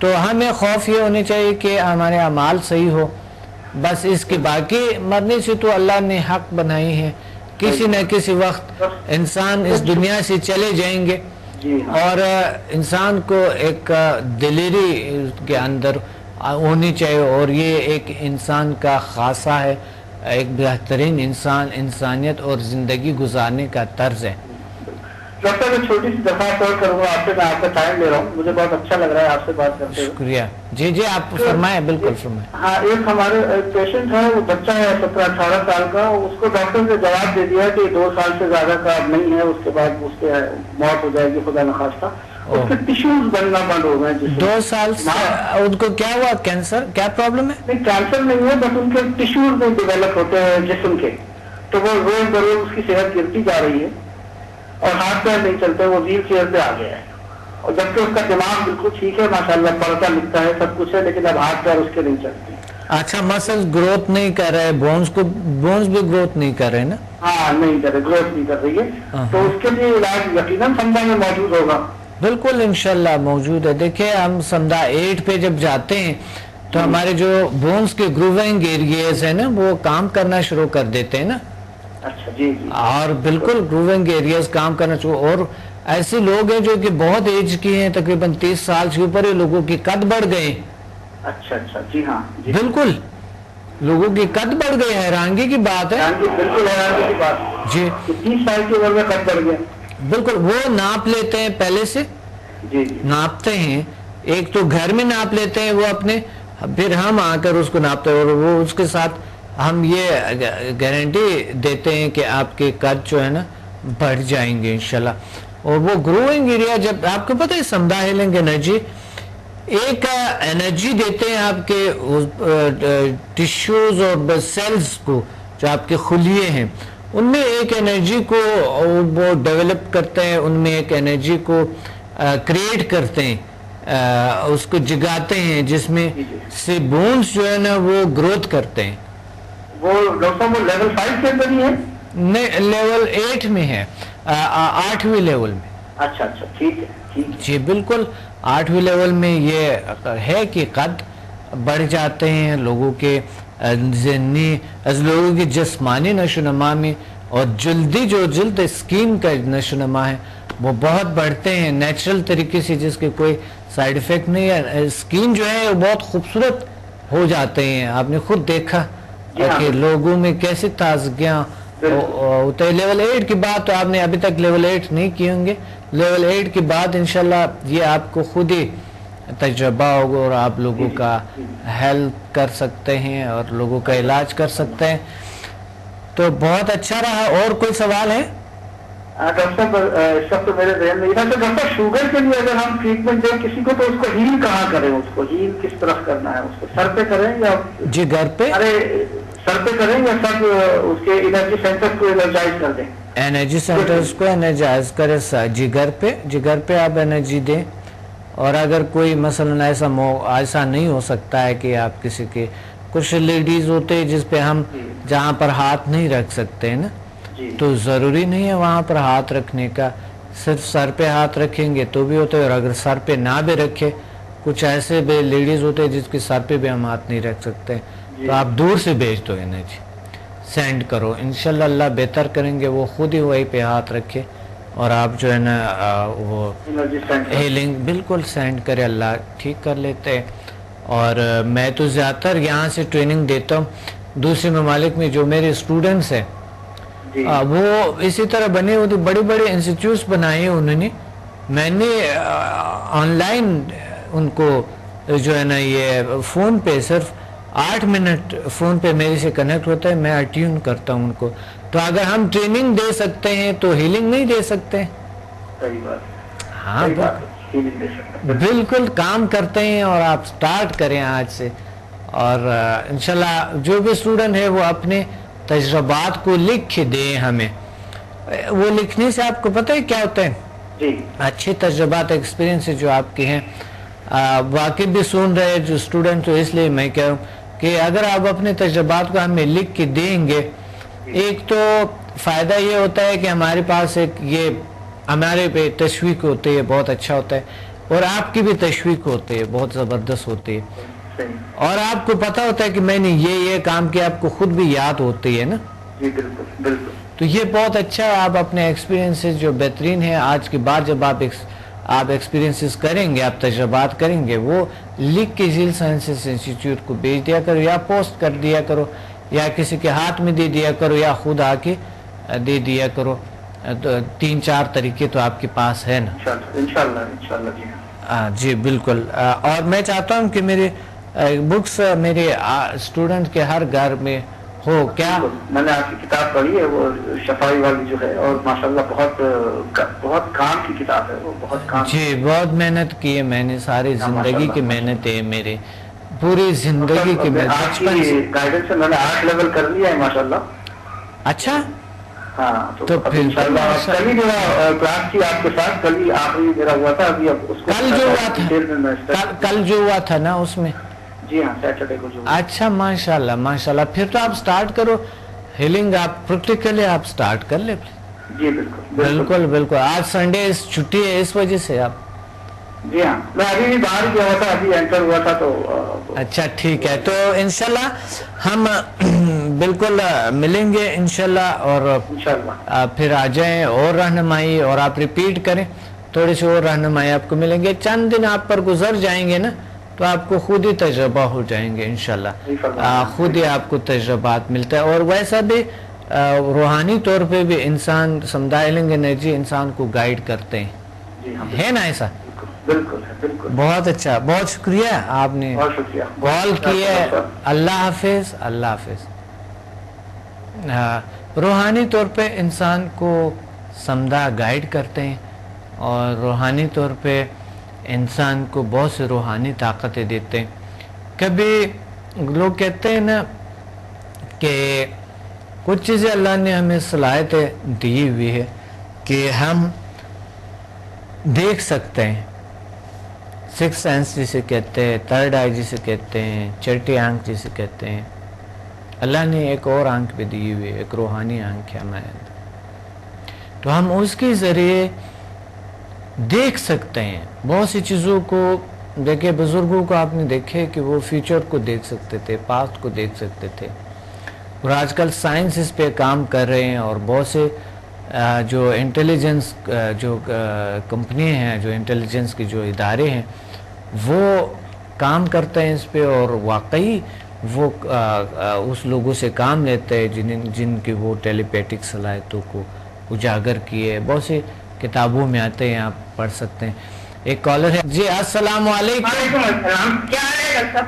A: तो हमें खौफ ये होनी चाहिए कि हमारे अमाल सही हो, बस इसके। बाकी मरने से तो अल्लाह ने हक बनाई है, किसी न किसी वक्त इंसान इस दुनिया से चले जाएंगे, और इंसान को एक दिलेरी के अंदर होनी चाहिए, और ये एक इंसान का खासा है, एक बेहतरीन इंसानियत और ज़िंदगी गुजारने का तर्ज है।
C: डॉक्टर मैं छोटी सी दरख्वास्त और करूँगा आपसे, मैं आपका टाइम ले रहा हूँ, मुझे बहुत अच्छा लग रहा है आपसे बात करते हुए।
A: शुक्रिया। जी जी, आप फरमाएं, बिल्कुल फरमाएं।
C: हाँ, एक हमारे पेशेंट है, वो बच्चा है 17-18 साल का, उसको डॉक्टर ने जवाब दे दिया कि 2 साल से ज्यादा का अब नहीं है, उसके बाद उसके मौत हो जाएगी खुदा न खास्ता। उसके टिश्यूज बनना बंद हो गए।
A: 2 साल से उनको क्या हुआ? कैंसर? क्या प्रॉब्लम है?
C: नहीं, कैंसर नहीं है, बस उनके टिश्यूज नहीं डेवलप होते हैं जिस्म के, तो वो रोज बरोज उसकी सेहत गिरती जा रही है, और हाथ पैर नहीं चलते, वो व्हील चेयर पे आ गया है। और जबकि उसका दिमाग बिल्कुल ठीक है, माशाल्लाह, पढ़ता लिखता है, सब कुछ है, लेकिन अब हाथ पैर उसके नहीं चलते।
A: अच्छा, मसल्स ग्रोथ नहीं कर रहे, बोन्स भी ग्रोथ नहीं कर रहे ना?
C: हाँ, नहीं कर रहे, ग्रोथ नहीं कर रही है। तो उसके लिए इलाज यकीनन समझा में मौजूद होगा।
A: बिल्कुल, इंशाल्लाह मौजूद है। देखिए, हम समझा 8 पे जब जाते हैं तो हमारे जो बोन्स के ग्रूविंग एरियाज है ना, वो काम करना शुरू कर देते हैं ना।
C: अच्छा, जी जी।
A: और बिल्कुल ग्रूविंग एरियाज काम करना शुरू। और ऐसे लोग हैं जो कि बहुत एज के हैं, तकरीबन 30 साल से ऊपर है, लोगों की कद बढ़ गए।
C: अच्छा अच्छा, जी हाँ जी।
A: बिल्कुल, लोगों की कद बढ़ गए, हैरानगी की बात है।
C: बिल्कुल हैरानगी की बात
A: जी,
C: 30 साल की उम्र में कद बढ़ गया।
A: बिल्कुल। वो नाप लेते हैं पहले से,
C: जी जी,
A: नापते हैं, एक तो घर में नाप लेते हैं वो अपने, फिर हम आकर उसको नापते हैं, और वो उसके साथ हम ये गारंटी देते हैं कि आपके कद जो है ना बढ़ जाएंगे इंशाल्लाह। और वो ग्रोइंग एरिया, जब आपको पता है समदा हीलिंग एनर्जी एक एनर्जी देते हैं आपके टिश्यूज और सेल्स को, जो आपके खुलिए हैं उनमें एक एनर्जी को वो डेवलप करते हैं, उनमें एक एनर्जी को क्रिएट करते हैं, उसको जगाते हैं, जिसमें से बोन्स जो है ना वो ग्रोथ करते हैं।
C: वो डॉक्टर वो लेवल 5 के अंदर ही है?
A: नहीं, लेवल 8 में है, 8वीं लेवल में।
C: अच्छा अच्छा, ठीक है, ठीक है
A: जी बिल्कुल, 8वीं लेवल में ये है कि कद बढ़ जाते हैं लोगों के ज़हनी, लोगों की जिस्मानी नशोनुमा में, और जल्द स्किन का नशोनुमा है वो बहुत बढ़ते हैं नेचुरल तरीके से, जिसके कोई साइड इफेक्ट नहीं है। स्किन जो है बहुत खूबसूरत हो जाते हैं, आपने खुद देखा कि लोगों में कैसे ताजगियाँ होता है। लेवल 8 की बात तो आपने अभी तक लेवल 8 नहीं किए होंगे, लेवल 8 के बाद इंशाल्लाह ये आपको खुद ही तजर्बा होगा, और आप लोगों का हेल्प कर सकते हैं और लोगों का इलाज कर सकते हैं। तो बहुत अच्छा रहा। और कोई सवाल है?
C: डॉक्टर साहब, सब तो मेरे ध्यान में था। तो डॉक्टर, शुगर के लिए अगर हम ट्रीटमेंट दें किसी को, तो उसको हील कहाँ करें? उसको हील किस तरफ करना है? उसको सर पे करें या
A: जी घर पे?
C: अरे सर पे करें या सब उसके एनर्जी सेंटर को एनर्जाइज कर दें?
A: एनर्जी सेंटर्स को एनर्जाइज करे जिगर पे आप एनर्जी दें। और अगर कोई मसलन ऐसा नहीं हो सकता है कि आप किसी के, कुछ लेडीज होते हैं जिस पे हम जहाँ पर हाथ नहीं रख सकते हैं ना, तो ज़रूरी नहीं है वहाँ पर हाथ रखने का, सिर्फ सर पे हाथ रखेंगे तो भी होते हैं। और अगर सर पे ना भी रखे, कुछ ऐसे भी लेडीज होते हैं जिसके सर पे भी हम हाथ नहीं रख सकते, तो आप दूर से भेज दो, एनर्जी सेंड करो, इंशाल्लाह अल्लाह बेहतर करेंगे। वो खुद ही वहीं पे हाथ रखे और आप जो है ना वो हीलिंग बिल्कुल सेंड करे, अल्लाह ठीक कर लेते हैं। और मैं तो ज़्यादातर यहाँ से ट्रेनिंग देता हूँ, दूसरे ममालिक में जो मेरे स्टूडेंट्स हैं वो इसी तरह बने होते, बड़े बड़े इंस्टीट्यूट्स बनाए हैं उन्होंने, मैंने ऑनलाइन उनको जो है ना ये फ़ोन पे सिर्फ 8 मिनट फ़ोन पे मेरे से कनेक्ट होता है, मैं अट्यून करता हूँ उनको। तो अगर हम ट्रेनिंग दे सकते हैं तो हीलिंग नहीं दे सकते?
C: सही बात।
A: हाँ,
C: healing दे सकता है।
A: बिल्कुल काम करते हैं और आप स्टार्ट करें आज से, और इंशाल्लाह जो भी स्टूडेंट है वो अपने तजर्बात को लिख के दें हमें। वो लिखने से आपको पता है क्या होता है,
C: जी
A: अच्छे तजर्बात एक्सपीरियंस जो आपके हैं, वाकई भी सुन रहे जो स्टूडेंट, तो इसलिए मैं कह रहा हूँ कि अगर आप अपने तजर्बात को हमें लिख के देंगे, एक तो फ़ायदा ये होता है कि हमारे पास एक ये हमारे पे तशवीक होती है, बहुत अच्छा होता है, और आपकी भी तशवीक होती है, बहुत ज़बरदस्त होती है,
C: सही,
A: और आपको पता होता है कि मैंने ये काम किया, आपको खुद भी याद होती है ना।
C: जी बिल्कुल बिल्कुल।
A: तो ये बहुत अच्छा है, आप अपने एक्सपीरियंसेस जो बेहतरीन है आज के बाद जब आप एक्सपीरियंसेस करेंगे, आप तजर्बात करेंगे, वो लिख के झील साइंसेस इंस्टीट्यूट को भेज दिया करो, या पोस्ट कर दिया करो, या किसी के हाथ में दे दिया करो, या खुद आके दे दिया करो। तो 3-4 तरीके तो आपके पास है ना।
C: इंशाल्लाह इंशाल्लाह जी हाँ।
A: जी बिल्कुल। और मैं चाहता हूँ कि मेरे बुक्स मेरे स्टूडेंट के हर घर में हो। क्या
C: मैंने आपकी किताब पढ़ी है, वो शफाई वाली जो है, और माशाल्लाह बहुत काम की किताब है वो, बहुत काम।
A: जी बहुत मेहनत की है मैंने, सारी जिंदगी की मेहनत है मेरी, पूरी जिंदगी की मेहनत। बचपन से
C: गाइडेंस से मैंने 8 लेवल कर लिया है माशाल्लाह।
A: अच्छा,
C: हाँ
A: तो फिर
C: इंशाल्लाह कल ही मेरा क्लास थी आपके साथ, कल ही आखिरी मेरा हुआ था। अभी अब उसको
A: कल जो हुआ था, कल जो हुआ था ना उसमें।
C: जी हाँ, सैटरडे को जो।
A: अच्छा माशाल्लाह माशाल्लाह, फिर तो आप स्टार्ट करो हीलिंग, आप प्रैक्टिकली आप स्टार्ट कर ले।
C: जी बिल्कुल
A: बिल्कुल बिल्कुल। आज संडे छुट्टी है इस वजह से आप।
C: जी हाँ, मैं अभी भी बाहर गया हुआ था, अभी एंटर हुआ था तो
A: अच्छा ठीक है, तो इंशाल्लाह हम बिल्कुल मिलेंगे इंशाल्लाह, और
C: इंशाल्लाह
A: फिर आ जाएं और रहनुमाई, और आप रिपीट करें, थोड़ी सी और रहनुमाई आपको मिलेंगे। चंद दिन आप पर गुजर जाएंगे ना, तो आपको खुद ही तजर्बा हो जाएंगे इंशाल्लाह, खुद ही आपको तजर्बात मिलता है। और वैसा भी रूहानी तौर पे भी इंसान, समुदाय एनर्जी इंसान को गाइड करते हैं,
C: जी हाँ,
A: है ना ऐसा?
C: बिल्कुल है बिल्कुल।
A: बहुत अच्छा, बहुत शुक्रिया आपने
C: बहुत शुक्रिया
A: कॉल किया। अल्लाह हाफिज, अल्लाह हाफिज। रूहानी तौर पे इंसान को समदा गाइड करते हैं, और रूहानी तौर पे इंसान को बहुत से रूहानी ताकतें देते हैं। कभी लोग कहते हैं ना कि कुछ चीज़ें अल्लाह ने हमें सलाहियतें दी हुई है कि हम देख सकते हैं, सिक्स सेंस जिसे कहते हैं, थर्ड आई जिसे कहते हैं, छठी आंख जिसे कहते हैं। अल्लाह ने एक और आंख भी दी हुई है, एक रूहानी आंख है हमारे अंदर, तो हम उसके ज़रिए देख सकते हैं बहुत सी चीज़ों को। देखिए बुज़ुर्गों को आपने देखे कि वो फ्यूचर को देख सकते थे, पास्ट को देख सकते थे, और आजकल साइंस इस पे काम कर रहे हैं, और बहुत से जो इंटेलिजेंस जो कंपनी हैं, जो इंटेलिजेंस के जो इदारे हैं, वो काम करते हैं इस पे, और वाकई वो उस लोगों से काम लेते हैं जिनकी वो टेलीपैथिक सलाहियतों को उजागर किए। बहुत सी किताबों में आते हैं, आप पढ़ सकते हैं। एक कॉलर है जी, अस्सलाम वालेकुम।
D: क्या हाल है डॉक्टर साहब?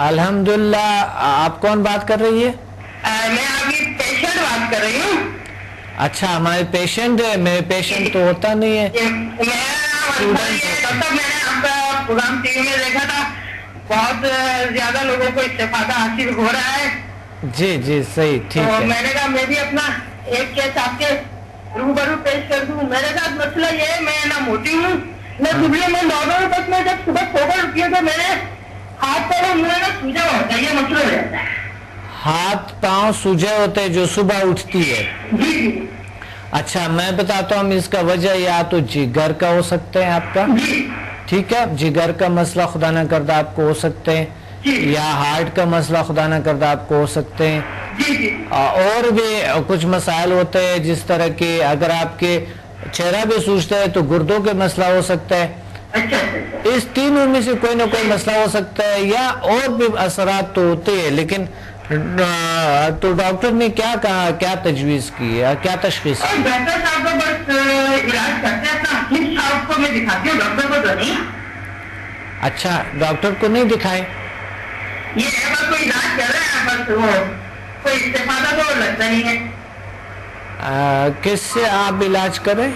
A: अल्हम्दुलिल्लाह। आप कौन बात कर रही है?
D: मैं आपकी पेशेंट बात कर रही हूँ।
A: अच्छा, हमारे पेशेंट है? मेरे पेशेंट तो होता नहीं है।
D: मैंने आपका प्रोग्राम टीवी में देखा था, बहुत ज्यादा लोगों को इस्तेफादा हासिल हो रहा है।
A: जी जी सही, ठीक
D: तो
A: है।
D: मैंने कहा मैं भी अपना एक केस आपके रूबरू पेश कर दूं। मेरे साथ मसला ये है, मैं ना मोटी हूँ, मैं दुबली में नॉर्मल, बस मैं जब सुबह सोकर उठी तो मेरे हाथ पैर और मुँह में सूजा होता है, ये मसला हो जाता है।
A: हाथ पांव सूजे होते हैं जो सुबह उठती है?
D: जी।
A: अच्छा, मैं बताता हूँ इसका वजह, या तो जिगर का हो सकता है आपका, ठीक है, जिगर का मसला खुदा ना करदा आपको हो सकते हैं, या हार्ट का मसला खुदा ना करदा आपको हो सकते हैं, और भी कुछ मसाइल होते हैं जिस तरह के, अगर आपके चेहरा भी सूजता है तो गुर्दों के मसला हो सकता है। इस तीनों में से कोई ना कोई मसला हो सकता है, या और भी असरात तो होते हैं। लेकिन तो डॉक्टर ने क्या कहा, क्या तजवीज़ की है, क्या तशख़ीस की?
D: डॉक्टर साहब को बस इलाज करते हैं, अपना हकीम साहब को मैं दिखाती हूँ, डॉक्टर को तो नहीं।
A: अच्छा, डॉक्टर को नहीं दिखाए?
D: ये बस कोई इलाज कर रहे हैं, बस वो कोई इस्तेफादा तो लगता नहीं है।
A: किससे आप इलाज करें?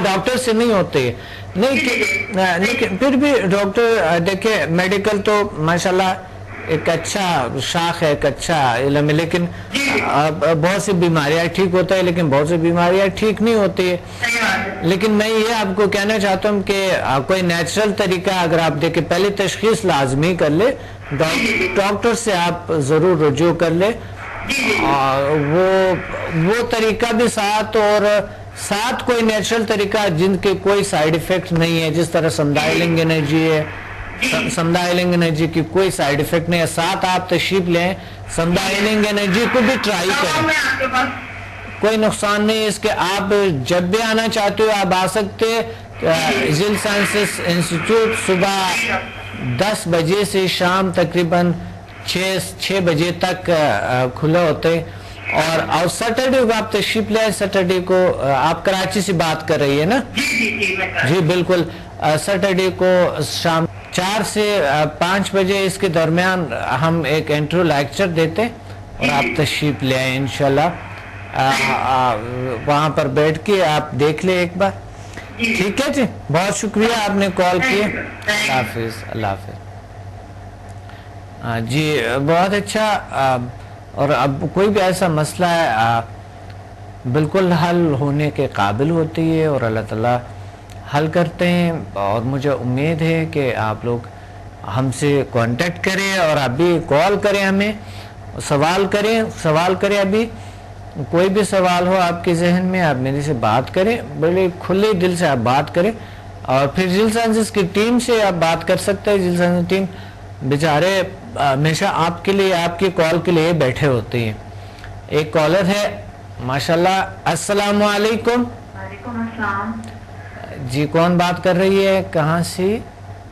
A: डॉक्टर से नहीं होते, लेकिन फिर भी डॉक्टर देखिए मेडिकल तो माशाल्लाह एक अच्छा शाख है, एक अच्छा इल्म है, लेकिन बहुत सी बीमारियां ठीक होता है, लेकिन बहुत सी बीमारियां ठीक नहीं होती है। लेकिन मैं ये आपको कहना चाहता हूँ कि कोई नेचुरल तरीका अगर आप देखें, पहले तशखीस लाजमी कर ले, डॉक्टर से आप जरूर रुजू कर ले, वो तरीका भी साथ, और साथ कोई नेचुरल तरीका जिनके कोई साइड इफेक्ट नहीं है, जिस तरह समदाइलिंग एनर्जी है, समदाइलिंग एनर्जी की कोई साइड इफेक्ट नहीं है, साथ आप तशरीफ लें, समदाइलिंग एनर्जी को भी ट्राई करें, कोई नुकसान नहीं है इसके। आप जब भी आना चाहते हो आप आ सकते हैं। जिल साइंसेस इंस्टीट्यूट सुबह 10 बजे से शाम तकरीबन 6 बजे तक खुला होते हैं। और सैटरडे को आप तशरीफ ले, सैटरडे को आप कराची से बात कर रही है ना? जी बिल्कुल, सैटरडे को शाम 4 से 5 बजे इसके दरमियान हम एक इंट्रो लेक्चर देते और आप तशरीफ ले आए इंशाल्लाह। वहाँ पर बैठ के आप देख ले एक बार, ठीक है जी? बहुत शुक्रिया आपने कॉल किया। अल्लाह हाफिज, अल्लाह हाफिज। जी बहुत अच्छा। और अब कोई भी ऐसा मसला है बिल्कुल हल होने के काबिल होती है और अल्लाह ताला हल करते हैं। और मुझे उम्मीद है कि आप लोग हमसे कांटेक्ट करें और अभी कॉल करें, हमें सवाल करें। अभी कोई भी सवाल हो आपके जहन में, आप मेरे से बात करें, बड़े खुले दिल से आप बात करें। और फिर जिल साइंसेस की टीम से आप बात कर सकते हैं। जिल साइंसेस टीम बेचारे हमेशा आपके लिए, आपकी कॉल के लिए बैठे होते हैं। एक कॉलर है माशाल्लाह। अस्सलाम वालेकुम।
E: वालेकुम अस्सलाम
A: जी, कौन बात कर रही है, कहाँ से?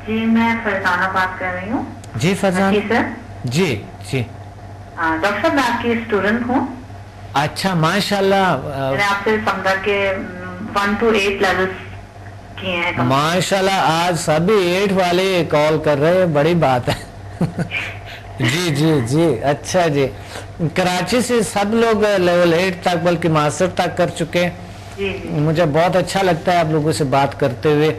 E: जी मैं फरजाना बात कर रही हूँ।
A: जी फरजाना
E: सर।
A: जी जी
E: डॉक्टर साहब मैं आपकी स्टूडेंट हूँ।
A: अच्छा माशाल्लाह।
E: मैंने आपसे समझा के 1 to 8 लेवल्स किए हैं।
A: माशाल्लाह, आज सभी 8 वाले कॉल कर रहे हैं, बड़ी बात है। जी जी जी, अच्छा जी। कराची से सब लोग लेवल 8 तक बल्कि मास्टर तक कर चुके हैं।
E: जी जी
A: मुझे बहुत अच्छा लगता है आप लोगों से बात करते हुए।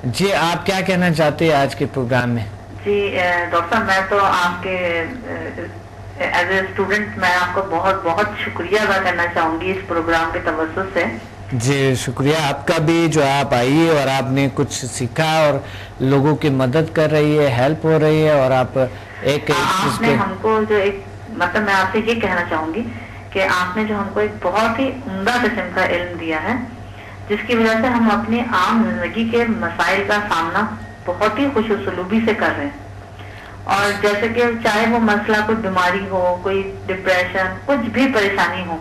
A: जी आप क्या कहना चाहते हैं आज के प्रोग्राम में?
E: जी डॉक्टर साहब मैं तो आपके एज ए स्टूडेंट मैं आपको बहुत बहुत शुक्रिया अदा करना चाहूंगी इस प्रोग्राम के तवज्जुह से।
A: जी शुक्रिया आपका भी, जो आप आई और आपने कुछ सीखा और लोगों की मदद कर रही है, हेल्प हो रही है। और आप
E: आपने हमको जो एक मतलब मैं आपसे ये कहना चाहूंगी कि आपने जो हमको एक बहुत ही उम्दा किस्म का इल्म दिया है, जिसकी वजह से हम अपनी आम जिंदगी के मसाइल का सामना बहुत ही खुशुसलूबी से कर रहे हैं। और जैसे कि चाहे वो मसला कोई बीमारी हो, कोई डिप्रेशन, कुछ भी परेशानी हो,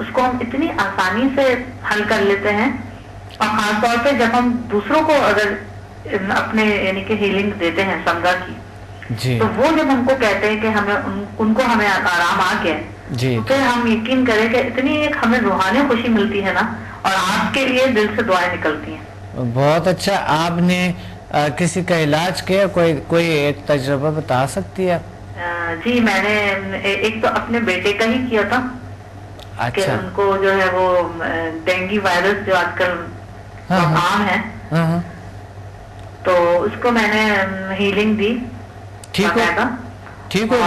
E: उसको हम इतनी आसानी से हल कर लेते हैं। और खासतौर पे जब हम दूसरों को अगर अपने यानी कि हीलिंग देते हैं समझा की,
A: जी।
E: तो वो जब हमको कहते हैं कि उनको हमें आराम आ गया,
A: जी।
E: तो फिर हम यकीन करें कि इतनी एक हमें रूहानी खुशी मिलती है ना, और आपके लिए दिल से दुआएं निकलती हैं।
A: बहुत अच्छा। आपने किसी का इलाज किया? कोई एक तजुर्बा बता सकती है?
E: जी मैंने एक तो अपने बेटे का ही किया था।
A: अच्छा।
E: कि उनको जो है वो डेंगू वायरस जो आजकल आम है, तो उसको मैंने हीलिंग दी। ठीक हो।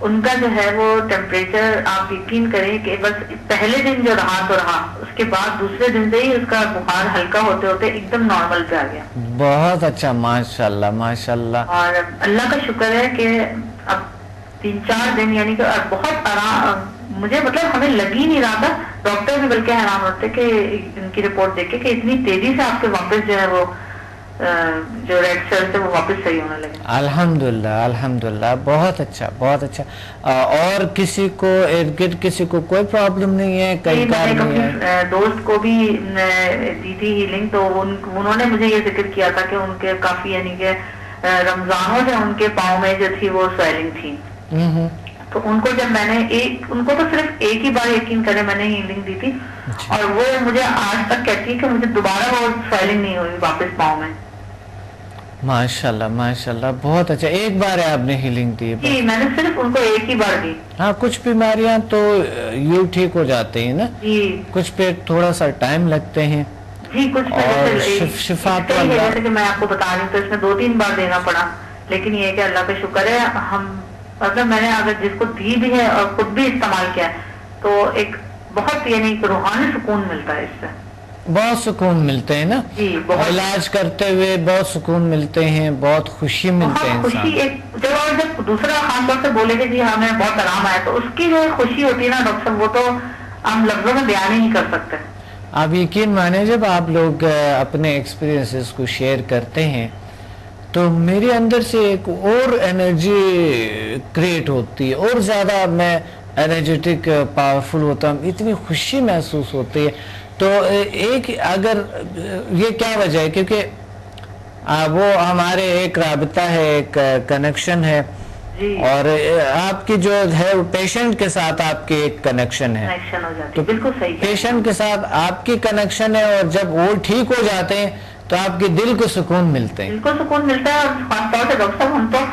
E: उनका जो है वो टेम्परेचर आप यकीन करें कि बस पहले दिन जो रहा तो रहा, उसके बाद दूसरे दिन से ही उसका बुखार हल्का होते होते एकदम नॉर्मल पे आ गया।
A: बहुत अच्छा, माशाल्लाह माशाल्लाह।
E: और अल्लाह का शुक्र है कि अब 3-4 दिन यानी कि बहुत आराम, मुझे मतलब हमें लग ही नहीं रहा था। डॉक्टर भी बल्कि हैरान होते कि इनकी रिपोर्ट देख के कि इतनी तेजी से आपके वापस जो है वो जो रेड सेल थे वो वापस सही होने लगे।
A: अल्हम्दुलिल्लाह अल्हम्दुलिल्लाह, बहुत अच्छा बहुत अच्छा। और किसी को इर्द गिर्द किसी को कोई प्रॉब्लम नहीं है? कई बार नहीं है।
E: दोस्त को भी दी थी हीलिंग, तो उन्होंने मुझे ये जिक्र किया था कि उनके काफी यानी कि रमजानों से उनके पाँव में जो थी वो स्वेलिंग थी। तो उनको जब मैंने उनको तो सिर्फ एक ही बार यकीन करें मैंने हीलिंग दी थी, और वो मुझे आज तक कहती है कि मुझे दोबारा वो स्वेलिंग नहीं हुई वापस पाँव में।
A: माशाल्लाह माशाल्लाह, बहुत अच्छा। एक बार है आपने हीलिंग दी है?
E: जी मैंने सिर्फ उनको एक ही बार दी।
A: हाँ, कुछ बीमारियां तो यूं ठीक हो जाते हैं ना,
E: जी।
A: कुछ पे थोड़ा सा टाइम लगते हैं।
E: جی کچھ
A: اور شفا تو اللہ،
E: جیسے کہ میں آپ کو بتا رہی ہوں تو اس میں 2-3 بار دینا پڑا، لیکن یہ کہ اللہ کا شکر ہے ہم مطلب میں نے اگر جس کو دی بھی ہے اور خود بھی استعمال کیا ہے تو ایک بہت یعنی روحانی سکون ملتا ہے اس سے،
A: بہت سکون ملتے ہیں نا
E: جی بہت
A: علاج کرتے ہوئے، بہت سکون ملتے ہیں، بہت خوشی ملتے ہیں
E: خوشی
A: انسان.
E: ایک جب دوسرا خاص طور سے بولے کہ جی ہمیں بہت آرام آیا تو اس کی جو خوشی ہوتی ہے نا ڈاکٹر صاحب وہ تو ہم لفظوں میں بیان ہی نہیں کر سکتے.
A: آپ یقین مانیں جب آپ لوگ اپنے ایکسپیرینسز کو شیئر کرتے ہیں تو میرے اندر سے ایک اور انرجی کریٹ ہوتی ہے، اور زیادہ میں انرجیٹک پاورفل ہوتا ہوں، اتنی خوشی محسوس ہوتی ہے. تو ایک اگر یہ کیا وجہ ہے، کیونکہ وہ ہمارے ایک رابطہ ہے، ایک کنیکشن ہے، اور آپ کی جو ہے وہ پیشنٹ کے ساتھ آپ کی ایک کنیکشن ہے،
E: تو بالکل صحیح
A: پیشنٹ کے ساتھ آپ کی کنیکشن ہے، اور جب وہ ٹھیک ہو جاتے ہیں تو آپ کے دل کو سکون ملتے ہیں.
E: دل کو سکون ملتا ہے، اور خاص طور سے ڈاکٹر صاحب ہم تو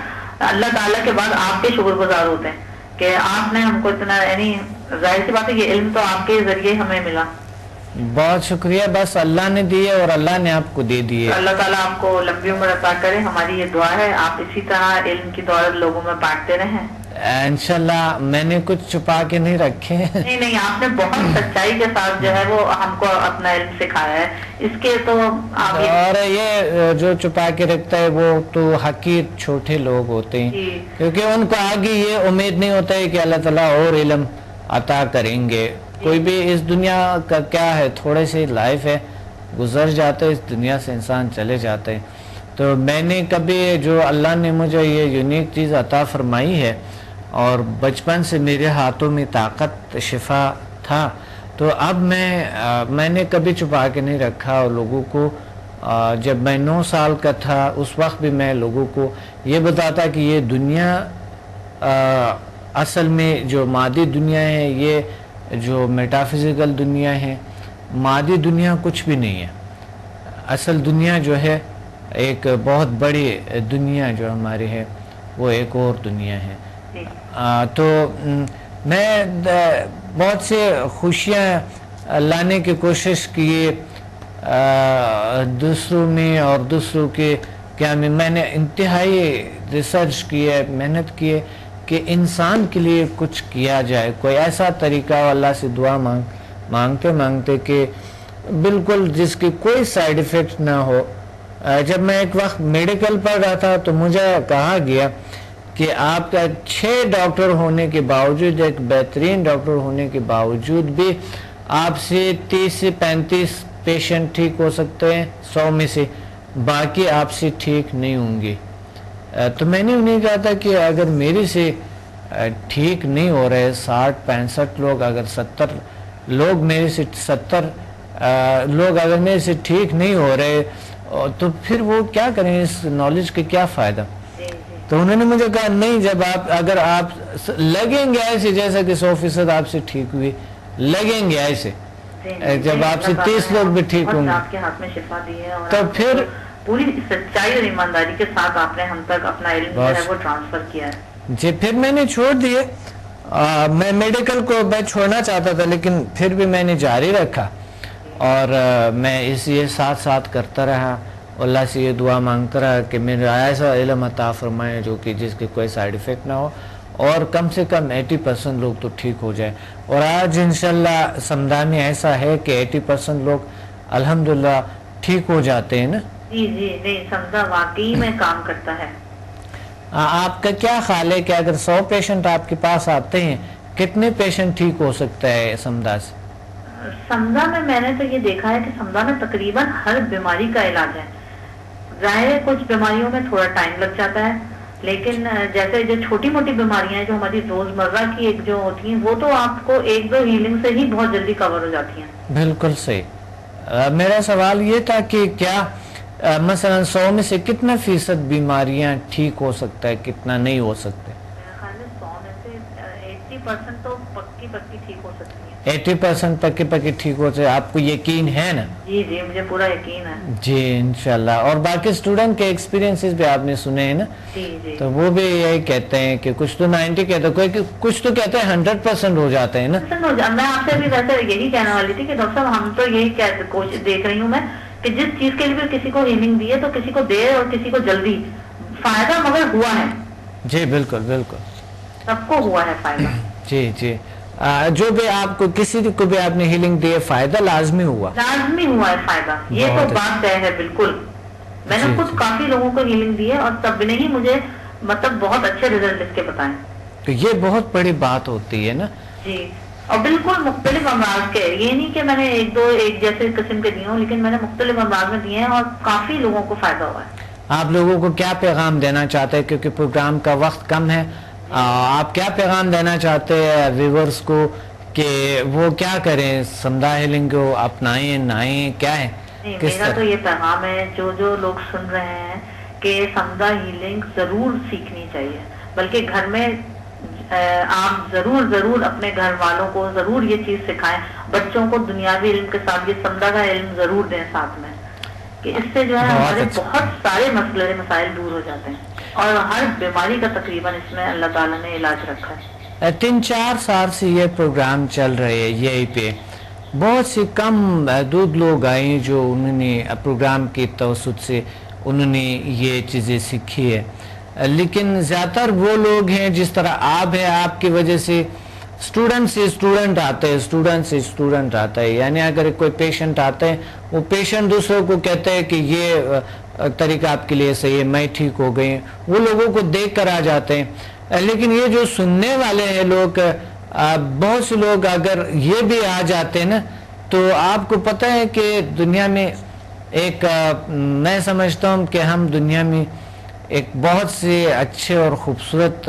E: اللہ تعالیٰ کے بعد آپ کے شکر گزار ہوتے ہیں کہ آپ نے ہم کو اتنا، یعنی ظاہر سی بات ہے یہ علم تو آپ کے ذریعے ہمیں ملا.
A: بہت شکریہ، بس اللہ نے دیے اور اللہ نے آپ کو دے دیے.
E: اللہ تعالیٰ آپ کو لمبی عمر عطا کرے، ہماری یہ دعا ہے آپ اسی طرح علم کی دولت لوگوں میں بانٹتے رہیں.
A: انشاءاللہ میں نے کچھ چھپا کے نہیں رکھے.
E: نہیں آپ نے بہت سچائی کے ساتھ جو ہے وہ ہم کو اپنا علم سکھایا ہے، اس کے تو
A: اور یہ جو چھپا کے رکھتا ہے وہ تو حقیر چھوٹے لوگ ہوتے ہیں، کیونکہ ان کو آگے یہ امید نہیں ہوتا ہے کہ اللہ تعالیٰ اور علم عطا کریں گے. کوئی بھی اس دنیا کا کیا ہے، تھوڑے سی لائف ہے، گزر جاتے اس دنیا سے انسان چلے جاتے ہیں. تو میں نے کبھی جو اللہ نے مجھے یہ یونیک چیز عطا فرمائی ہے، اور بچپن سے میرے ہاتھوں میں طاقت شفا تھا، تو اب میں نے کبھی چھپا کے نہیں رکھا. اور لوگوں کو جب میں 9 سال کا تھا اس وقت بھی میں لوگوں کو یہ بتاتا کہ یہ دنیا اصل میں جو مادی دنیا ہے، یہ جو میٹافزیکل دنیا ہے، مادی دنیا کچھ بھی نہیں ہے. اصل دنیا جو ہے ایک بہت بڑی دنیا جو ہماری ہے وہ ایک اور دنیا ہے. تو میں بہت سے خوشیاں لانے کی کوشش کیے دوسروں میں، اور دوسروں کے کیا میں نے انتہائی ریسرچ کیے، محنت کیے کہ انسان کے لیے کچھ کیا جائے، کوئی ایسا طریقہ اللہ سے دعا مانگتے کہ بالکل جس کی کوئی سائیڈ ایفیکٹ نہ ہو. جب میں ایک وقت میڈیکل پڑھ رہا تھا تو مجھے کہا گیا کہ آپ کا 6 ڈاکٹر ہونے کے باوجود، ایک بہترین ڈاکٹر ہونے کے باوجود بھی آپ سے 30 سے 35 پیشنٹ ٹھیک ہو سکتے ہیں 100 میں سے، باقی آپ سے ٹھیک نہیں ہوں گے. تو میں نے انہیں کہا تھا کہ اگر میرے سے ٹھیک نہیں ہو رہے 60-65 لوگ، اگر 70 لوگ میرے سے 70 لوگ اگر میرے سے ٹھیک نہیں ہو رہے تو پھر وہ کیا کریں، اس نالج کے کیا فائدہ. تو انہوں نے مجھے کہا نہیں، جب اگر آپ لگیں گے ایسے جیسا کہ 100% آپ سے ٹھیک ہوئے، لگیں گے ایسے جب آپ سے 30 لوگ بھی ٹھیک ہوں گے،
E: آپ کے ہاتھ میں شفا دی ہے، اور
A: تو پھر
E: پوری سچائی اور ایمانداری کے ساتھ آپ نے ہم تک اپنا علم جو ہے وہ ٹرانسفر کیا ہے.
A: جی پھر میں نے چھوڑ دیے. میں میڈیکل کو میں چھوڑنا چاہتا تھا، لیکن پھر بھی میں نے جاری رکھا، اور میں یہ ساتھ کرتا رہا. اللہ سے یہ دعا مانگتا رہا کہ میرا ایسا علم عطا فرمائے جو کہ جس کے کوئی سائیڈ ایفیکٹ نہ ہو، اور کم سے کم 80% لوگ تو ٹھیک ہو جائے. اور آج انشاءاللہ سمدہ میں ایسا ہے کہ 80% لوگ الحمدللہ ٹھیک ہو جاتے ہیں نا.
E: جی نہیں، سمدہ واقعی میں کام کرتا ہے.
A: آپ کا کیا خیال ہے کہ اگر 100 پیشنٹ آپ کے پاس آتے ہیں، کتنے پیشنٹ ٹھیک ہو سکتا ہے سمدہ سے؟
E: سمدہ میں نے تو یہ دیکھا ہے کہ سمدہ میں تقریباً ہر بیماری کا علاج ہے. ظاہر ہے کچھ بیماریوں میں تھوڑا ٹائم لگ جاتا ہے، لیکن جیسے جو چھوٹی موٹی بیماریاں ہیں جو ہماری روزمرہ کی ایک جو ہوتی ہیں وہ تو آپ کو 1-2 ہیلنگ سے ہی بہت جلدی کور ہو جاتی ہیں. بالکل صحیح.
A: میرا سوال یہ تھا کہ کیا مثلا 100 میں سے کتنا فیصد بیماریاں ٹھیک ہو سکتا ہے، کتنا نہیں ہو سکتے؟
E: میرے خیال میں 100 میں سے 80% تو पक्की पक्की ठीक हो सकती हैं।
A: 80% पक्की पक्की ठीक हो जाए, आपको यकीन है ना?
E: जी जी, मुझे पूरा यकीन है
A: जी इंशाल्लाह। और बाकी स्टूडेंट के एक्सपीरियंसेस भी आपने सुने हैं ना,
E: जी जी।
A: तो वो भी यही कहते हैं कि कुछ तो 90 कहते हैं, कोई कुछ तो कहते हैं 100% हो जाते हैं ना।
E: मैं आपसे भी वैसे यही कहने वाली थी कि डॉक्टर साहब हम तो यही कोशिश देख रही हूँ मैं कि जिस चीज के लिए भी किसी को हीलिंग दी है तो किसी को देर और किसी को जल्दी फायदा मगर हुआ है।
A: जी बिल्कुल बिल्कुल,
E: सबको हुआ है फायदा।
A: जी जी। जो भी आपको किसी को भी आपने हीलिंग दी है, फायदा लाजमी हुआ
E: है फायदा, ये तो बात तय है बिल्कुल। मैंने खुद काफी लोगों को हीलिंग दी है और सबने ही मुझे मतलब बहुत अच्छे रिजल्ट इसके बताए।
A: तो ये बहुत बड़ी बात होती है ना
E: जी, और बिल्कुल मुख्तलिफ अमराज के, ये नहीं कि मैंने एक जैसे किस्म के दिए हों, लेकिन मैंने मुख्तलिफ अमराज में दिए हैं और काफी लोगों को फायदा हुआ है।
A: आप लोगों को क्या पैगाम देना चाहते हैं, क्योंकि प्रोग्राम का वक्त कम है, आप क्या पैगाम देना चाहते हैं व्यूअर्स को कि वो क्या करें, समदा हीलिंग को अपनाएं नाएं, क्या है?
E: नहीं, मेरा तो ये पैगाम है जो लोग सुन रहे हैं कि समदा हीलिंग जरूर सीखनी चाहिए, बल्कि घर में आप जरूर अपने घर वालों को जरूर ये चीज सिखाएं, बच्चों को दुनियावी इल्म के साथ ये समदा का इल्म जरूर दें साथ में, कि इससे जो है हमारे बहुत सारे मसले मसाइल दूर हो जाते हैं और हर बीमारी का तकरीबन इसमें अल्लाह ताला ने इलाज रखा है।
A: 3-4 साल से ये प्रोग्राम चल रहे हैं, यही पे बहुत से कम महदूद लोग आए जो उन्होंने प्रोग्राम के तवसुत से उन्होंने ये चीज़ें सीखी है, लेकिन ज़्यादातर वो लोग हैं जिस तरह आप है, आपकी वजह से स्टूडेंट से स्टूडेंट आते हैं, स्टूडेंट से स्टूडेंट आता है। यानी अगर कोई पेशेंट आते हैं, वो पेशेंट दूसरों को कहते हैं कि ये तरीका आपके लिए सही है, मैं ठीक हो गई, वो लोगों को देख कर आ जाते हैं। लेकिन ये जो सुनने वाले हैं लोग, बहुत से लोग अगर ये भी आ जाते हैं ना, तो आपको पता है कि दुनिया में एक मैं समझता हूँ कि हम दुनिया में एक बहुत से अच्छे और ख़ूबसूरत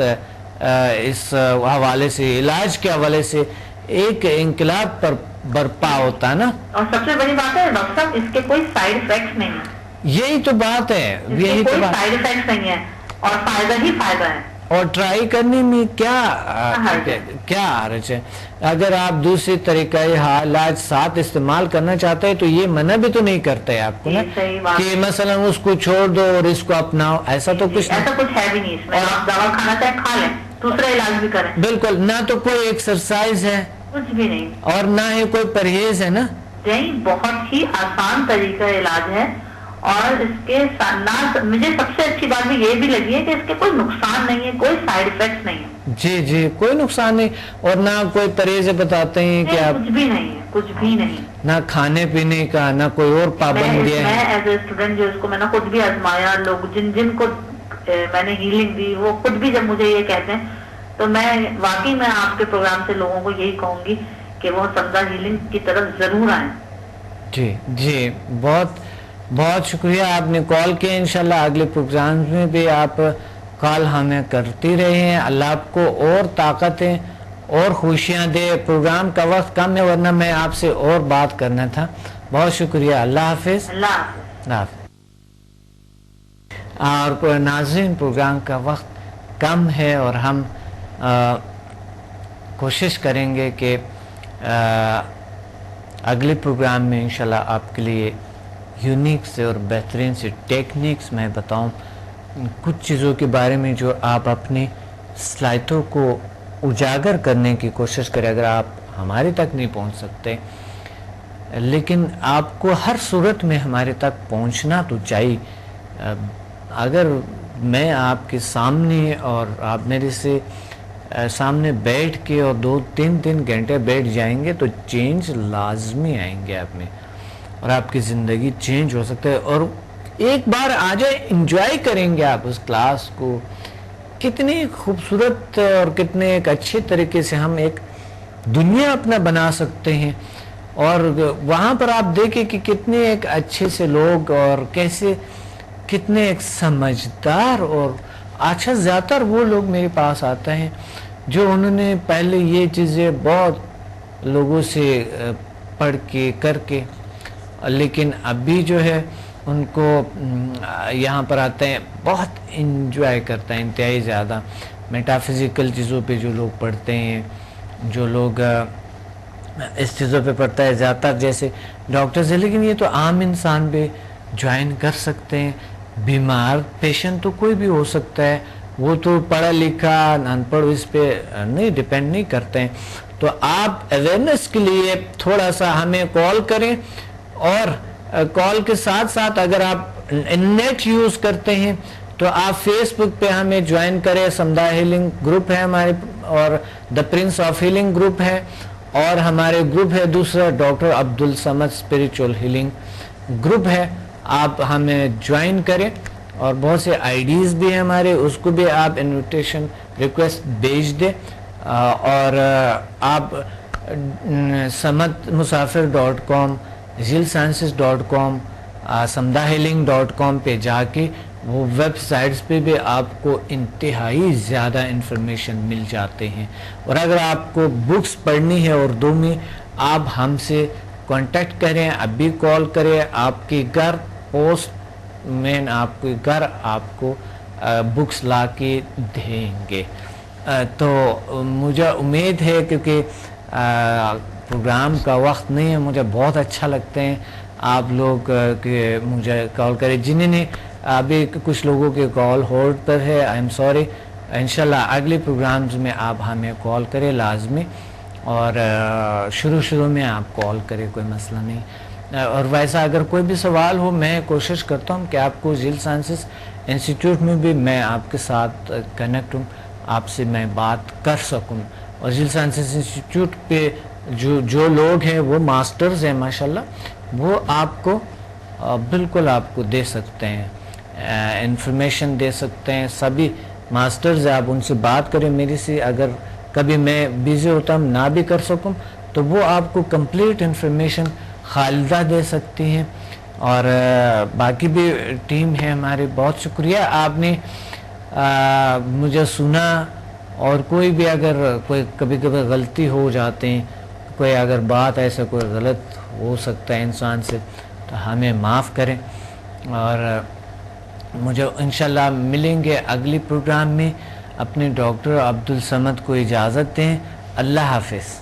A: इस हवाले से, इलाज के हवाले से एक इंकलाब पर बरपा होता है ना।
E: और सबसे बड़ी बात है डॉक्टर साहब, इसके कोई साइड इफेक्ट्स नहीं है।
A: यही तो बात है, यही तो बात,
E: साइड इफेक्ट्स नहीं है और फायदा ही फायदा है।
A: और ट्राई करने में क्या हर्ज है? अगर आप दूसरी तरीका इलाज साथ इस्तेमाल करना चाहते हैं तो ये मना भी तो नहीं करते आपको ना कि मसलन उसको छोड़ दो और इसको अपनाओ, ऐसा तो कुछ
E: ऐसा कुछ है भी नहीं इसमें। आप दवा खाना चाहे खा लें, दूसरा इलाज भी करें।
A: बिल्कुल, ना तो कोई एक्सरसाइज है,
E: कुछ भी नहीं,
A: और ना ही कोई परहेज है ना।
E: नहीं, बहुत ही आसान तरीका इलाज है और इसके साथ मुझे सबसे अच्छी बात भी ये भी लगी है कि इसके कोई नुकसान नहीं है, कोई साइड इफेक्ट्स नहीं है।
A: जी जी, कोई नुकसान नहीं, और ना कोई परहेज बताते हैं कि आप,
E: कुछ भी नहीं है, कुछ भी नहीं,
A: ना खाने पीने का, ना कोई और पाबंदियां।
E: मैं एज ए स्टूडेंट जो इसको मैंने खुद भी आजमाया, लोग जिनको मैंने हीलिंग दी वो खुद भी जब मुझे ये कहते हैं तो मैं वाकई में आपके प्रोग्राम से लोगों को यही कहूंगी कि वो समदा हीलिंग की तरफ जरूर आए। जी
A: जी, बहुत बहुत शुक्रिया आपने कॉल किया। इंशाल्लाह अगले प्रोग्राम में भी आप कॉल हमें करती रहे हैं। अल्लाह आपको और ताकतें और खुशियां दे। प्रोग्राम का वक्त कम है, वरना मैं आपसे और बात करना था। बहुत शुक्रिया, अल्लाह हाफिज। और नाज़रीन, प्रोग्राम का वक्त कम है और हम कोशिश करेंगे कि अगले प्रोग्राम में इंशाल्लाह आपके लिए यूनिक से और बेहतरीन से टेक्निक्स मैं बताऊं, कुछ चीज़ों के बारे में जो आप अपनी सलाहियतों को उजागर करने की कोशिश करें। अगर आप हमारे तक नहीं पहुंच सकते, लेकिन आपको हर सूरत में हमारे तक पहुंचना तो चाहिए। अगर मैं आपके सामने और आप मेरे से सामने बैठ के और 2-3 घंटे बैठ जाएंगे तो चेंज लाजमी आएंगे आप में, और आपकी ज़िंदगी चेंज हो सकता है। और एक बार आ जाए, इंजॉय करेंगे आप उस क्लास को। कितनी खूबसूरत और कितने एक अच्छे तरीके से हम एक दुनिया अपना बना सकते हैं। और वहाँ पर आप देखें कि कितने एक अच्छे से लोग और कैसे कितने एक समझदार, और अच्छा ज़्यादातर वो लोग मेरे पास आते हैं जो उन्होंने पहले ये चीज़ें बहुत लोगों से पढ़ के करके, लेकिन अभी जो है उनको यहाँ पर आते हैं, बहुत इंजॉय करते हैं इंतहाई ज़्यादा। मेटाफिज़िकल चीज़ों पे जो लोग पढ़ते हैं جو لوگ اس چیزوں پہ پڑتا ہے زیادہ تر جیسے ڈاکٹرز ہے، لیکن یہ تو عام انسان بھی جوائن کر سکتے ہیں. بیمار پیشنٹ تو کوئی بھی ہو سکتا ہے، وہ تو پڑھا لکھا ان پڑھ اس پہ نہیں ڈیپینڈ نہیں کرتے ہیں. تو آپ اویئرنیس کے لیے تھوڑا سا ہمیں کال کریں، اور کال کے ساتھ ساتھ اگر آپ نیٹ یوز کرتے ہیں تو آپ فیس بک پہ ہمیں جوائن کریں. سمدھا ہیلنگ گروپ ہے ہمارے، اور the prince of healing group ہے، اور ہمارے گروپ ہے دوسرا doctor Abdul Samad spiritual healing group ہے. آپ ہمیں جوائن کریں، اور بہت سے آئی ڈیز بھی ہیں ہمارے، اس کو بھی آپ انویٹیشن ریکویسٹ بھیج دیں. اور آپ samadmusafir.com zilsciences.com samdhahealing.com پہ جا کے وہ ویب سائٹس پہ بھی آپ کو انتہائی زیادہ انفارمیشن مل جاتے ہیں. اور اگر آپ کو بکس پڑھنی ہے اردو میں، آپ ہم سے کانٹیکٹ کریں، ابھی کال کریں، آپ کے گھر پوسٹ مین آپ کے گھر آپ کو بکس لا کے دیں گے. تو مجھے امید ہے، کیونکہ پروگرام کا وقت نہیں ہے، مجھے بہت اچھا لگتے ہیں آپ لوگ کہ مجھے کال کریں. جنہوں نے ابھی کچھ لوگوں کے کال ہولڈ پر ہے، آئی ایم سوری. انشاءاللہ اگلے پروگرامز میں آپ ہمیں کال کریں لازمی، اور شروع میں آپ کال کریں، کوئی مسئلہ نہیں. اور ویسا اگر کوئی بھی سوال ہو، میں کوشش کرتا ہوں کہ آپ کو زیل سائنسز انسٹیٹیوٹ میں بھی میں آپ کے ساتھ کنیکٹ ہوں، آپ سے میں بات کر سکوں. اور زیل سائنسز انسٹیٹیوٹ پہ جو لوگ ہیں وہ ماسٹرز ہیں ماشاءاللہ، وہ آپ کو بالکل آپ کو دے سکتے ہیں، انفارمیشن دے سکتے ہیں. سبھی ماسٹرز آپ ان سے بات کریں میری سے. اگر کبھی میں بیزی ہوتا ہوں نہ بھی کر سکوں تو وہ آپ کو کمپلیٹ انفارمیشن خالدہ دے سکتی ہیں. اور باقی بھی ٹیم ہے ہماری. بہت شکریہ آپ نے مجھے سنا. اور کوئی بھی اگر کوئی کبھی غلطی ہو جاتے ہیں، کوئی اگر بات ایسا کوئی غلط ہو سکتا ہے انسان سے، تو ہمیں معاف کریں. اور مجھے انشاءاللہ ملیں گے اگلی پروگرام میں. اپنے ڈاکٹر عبدالصمد کو اجازت دیں. اللہ حافظ.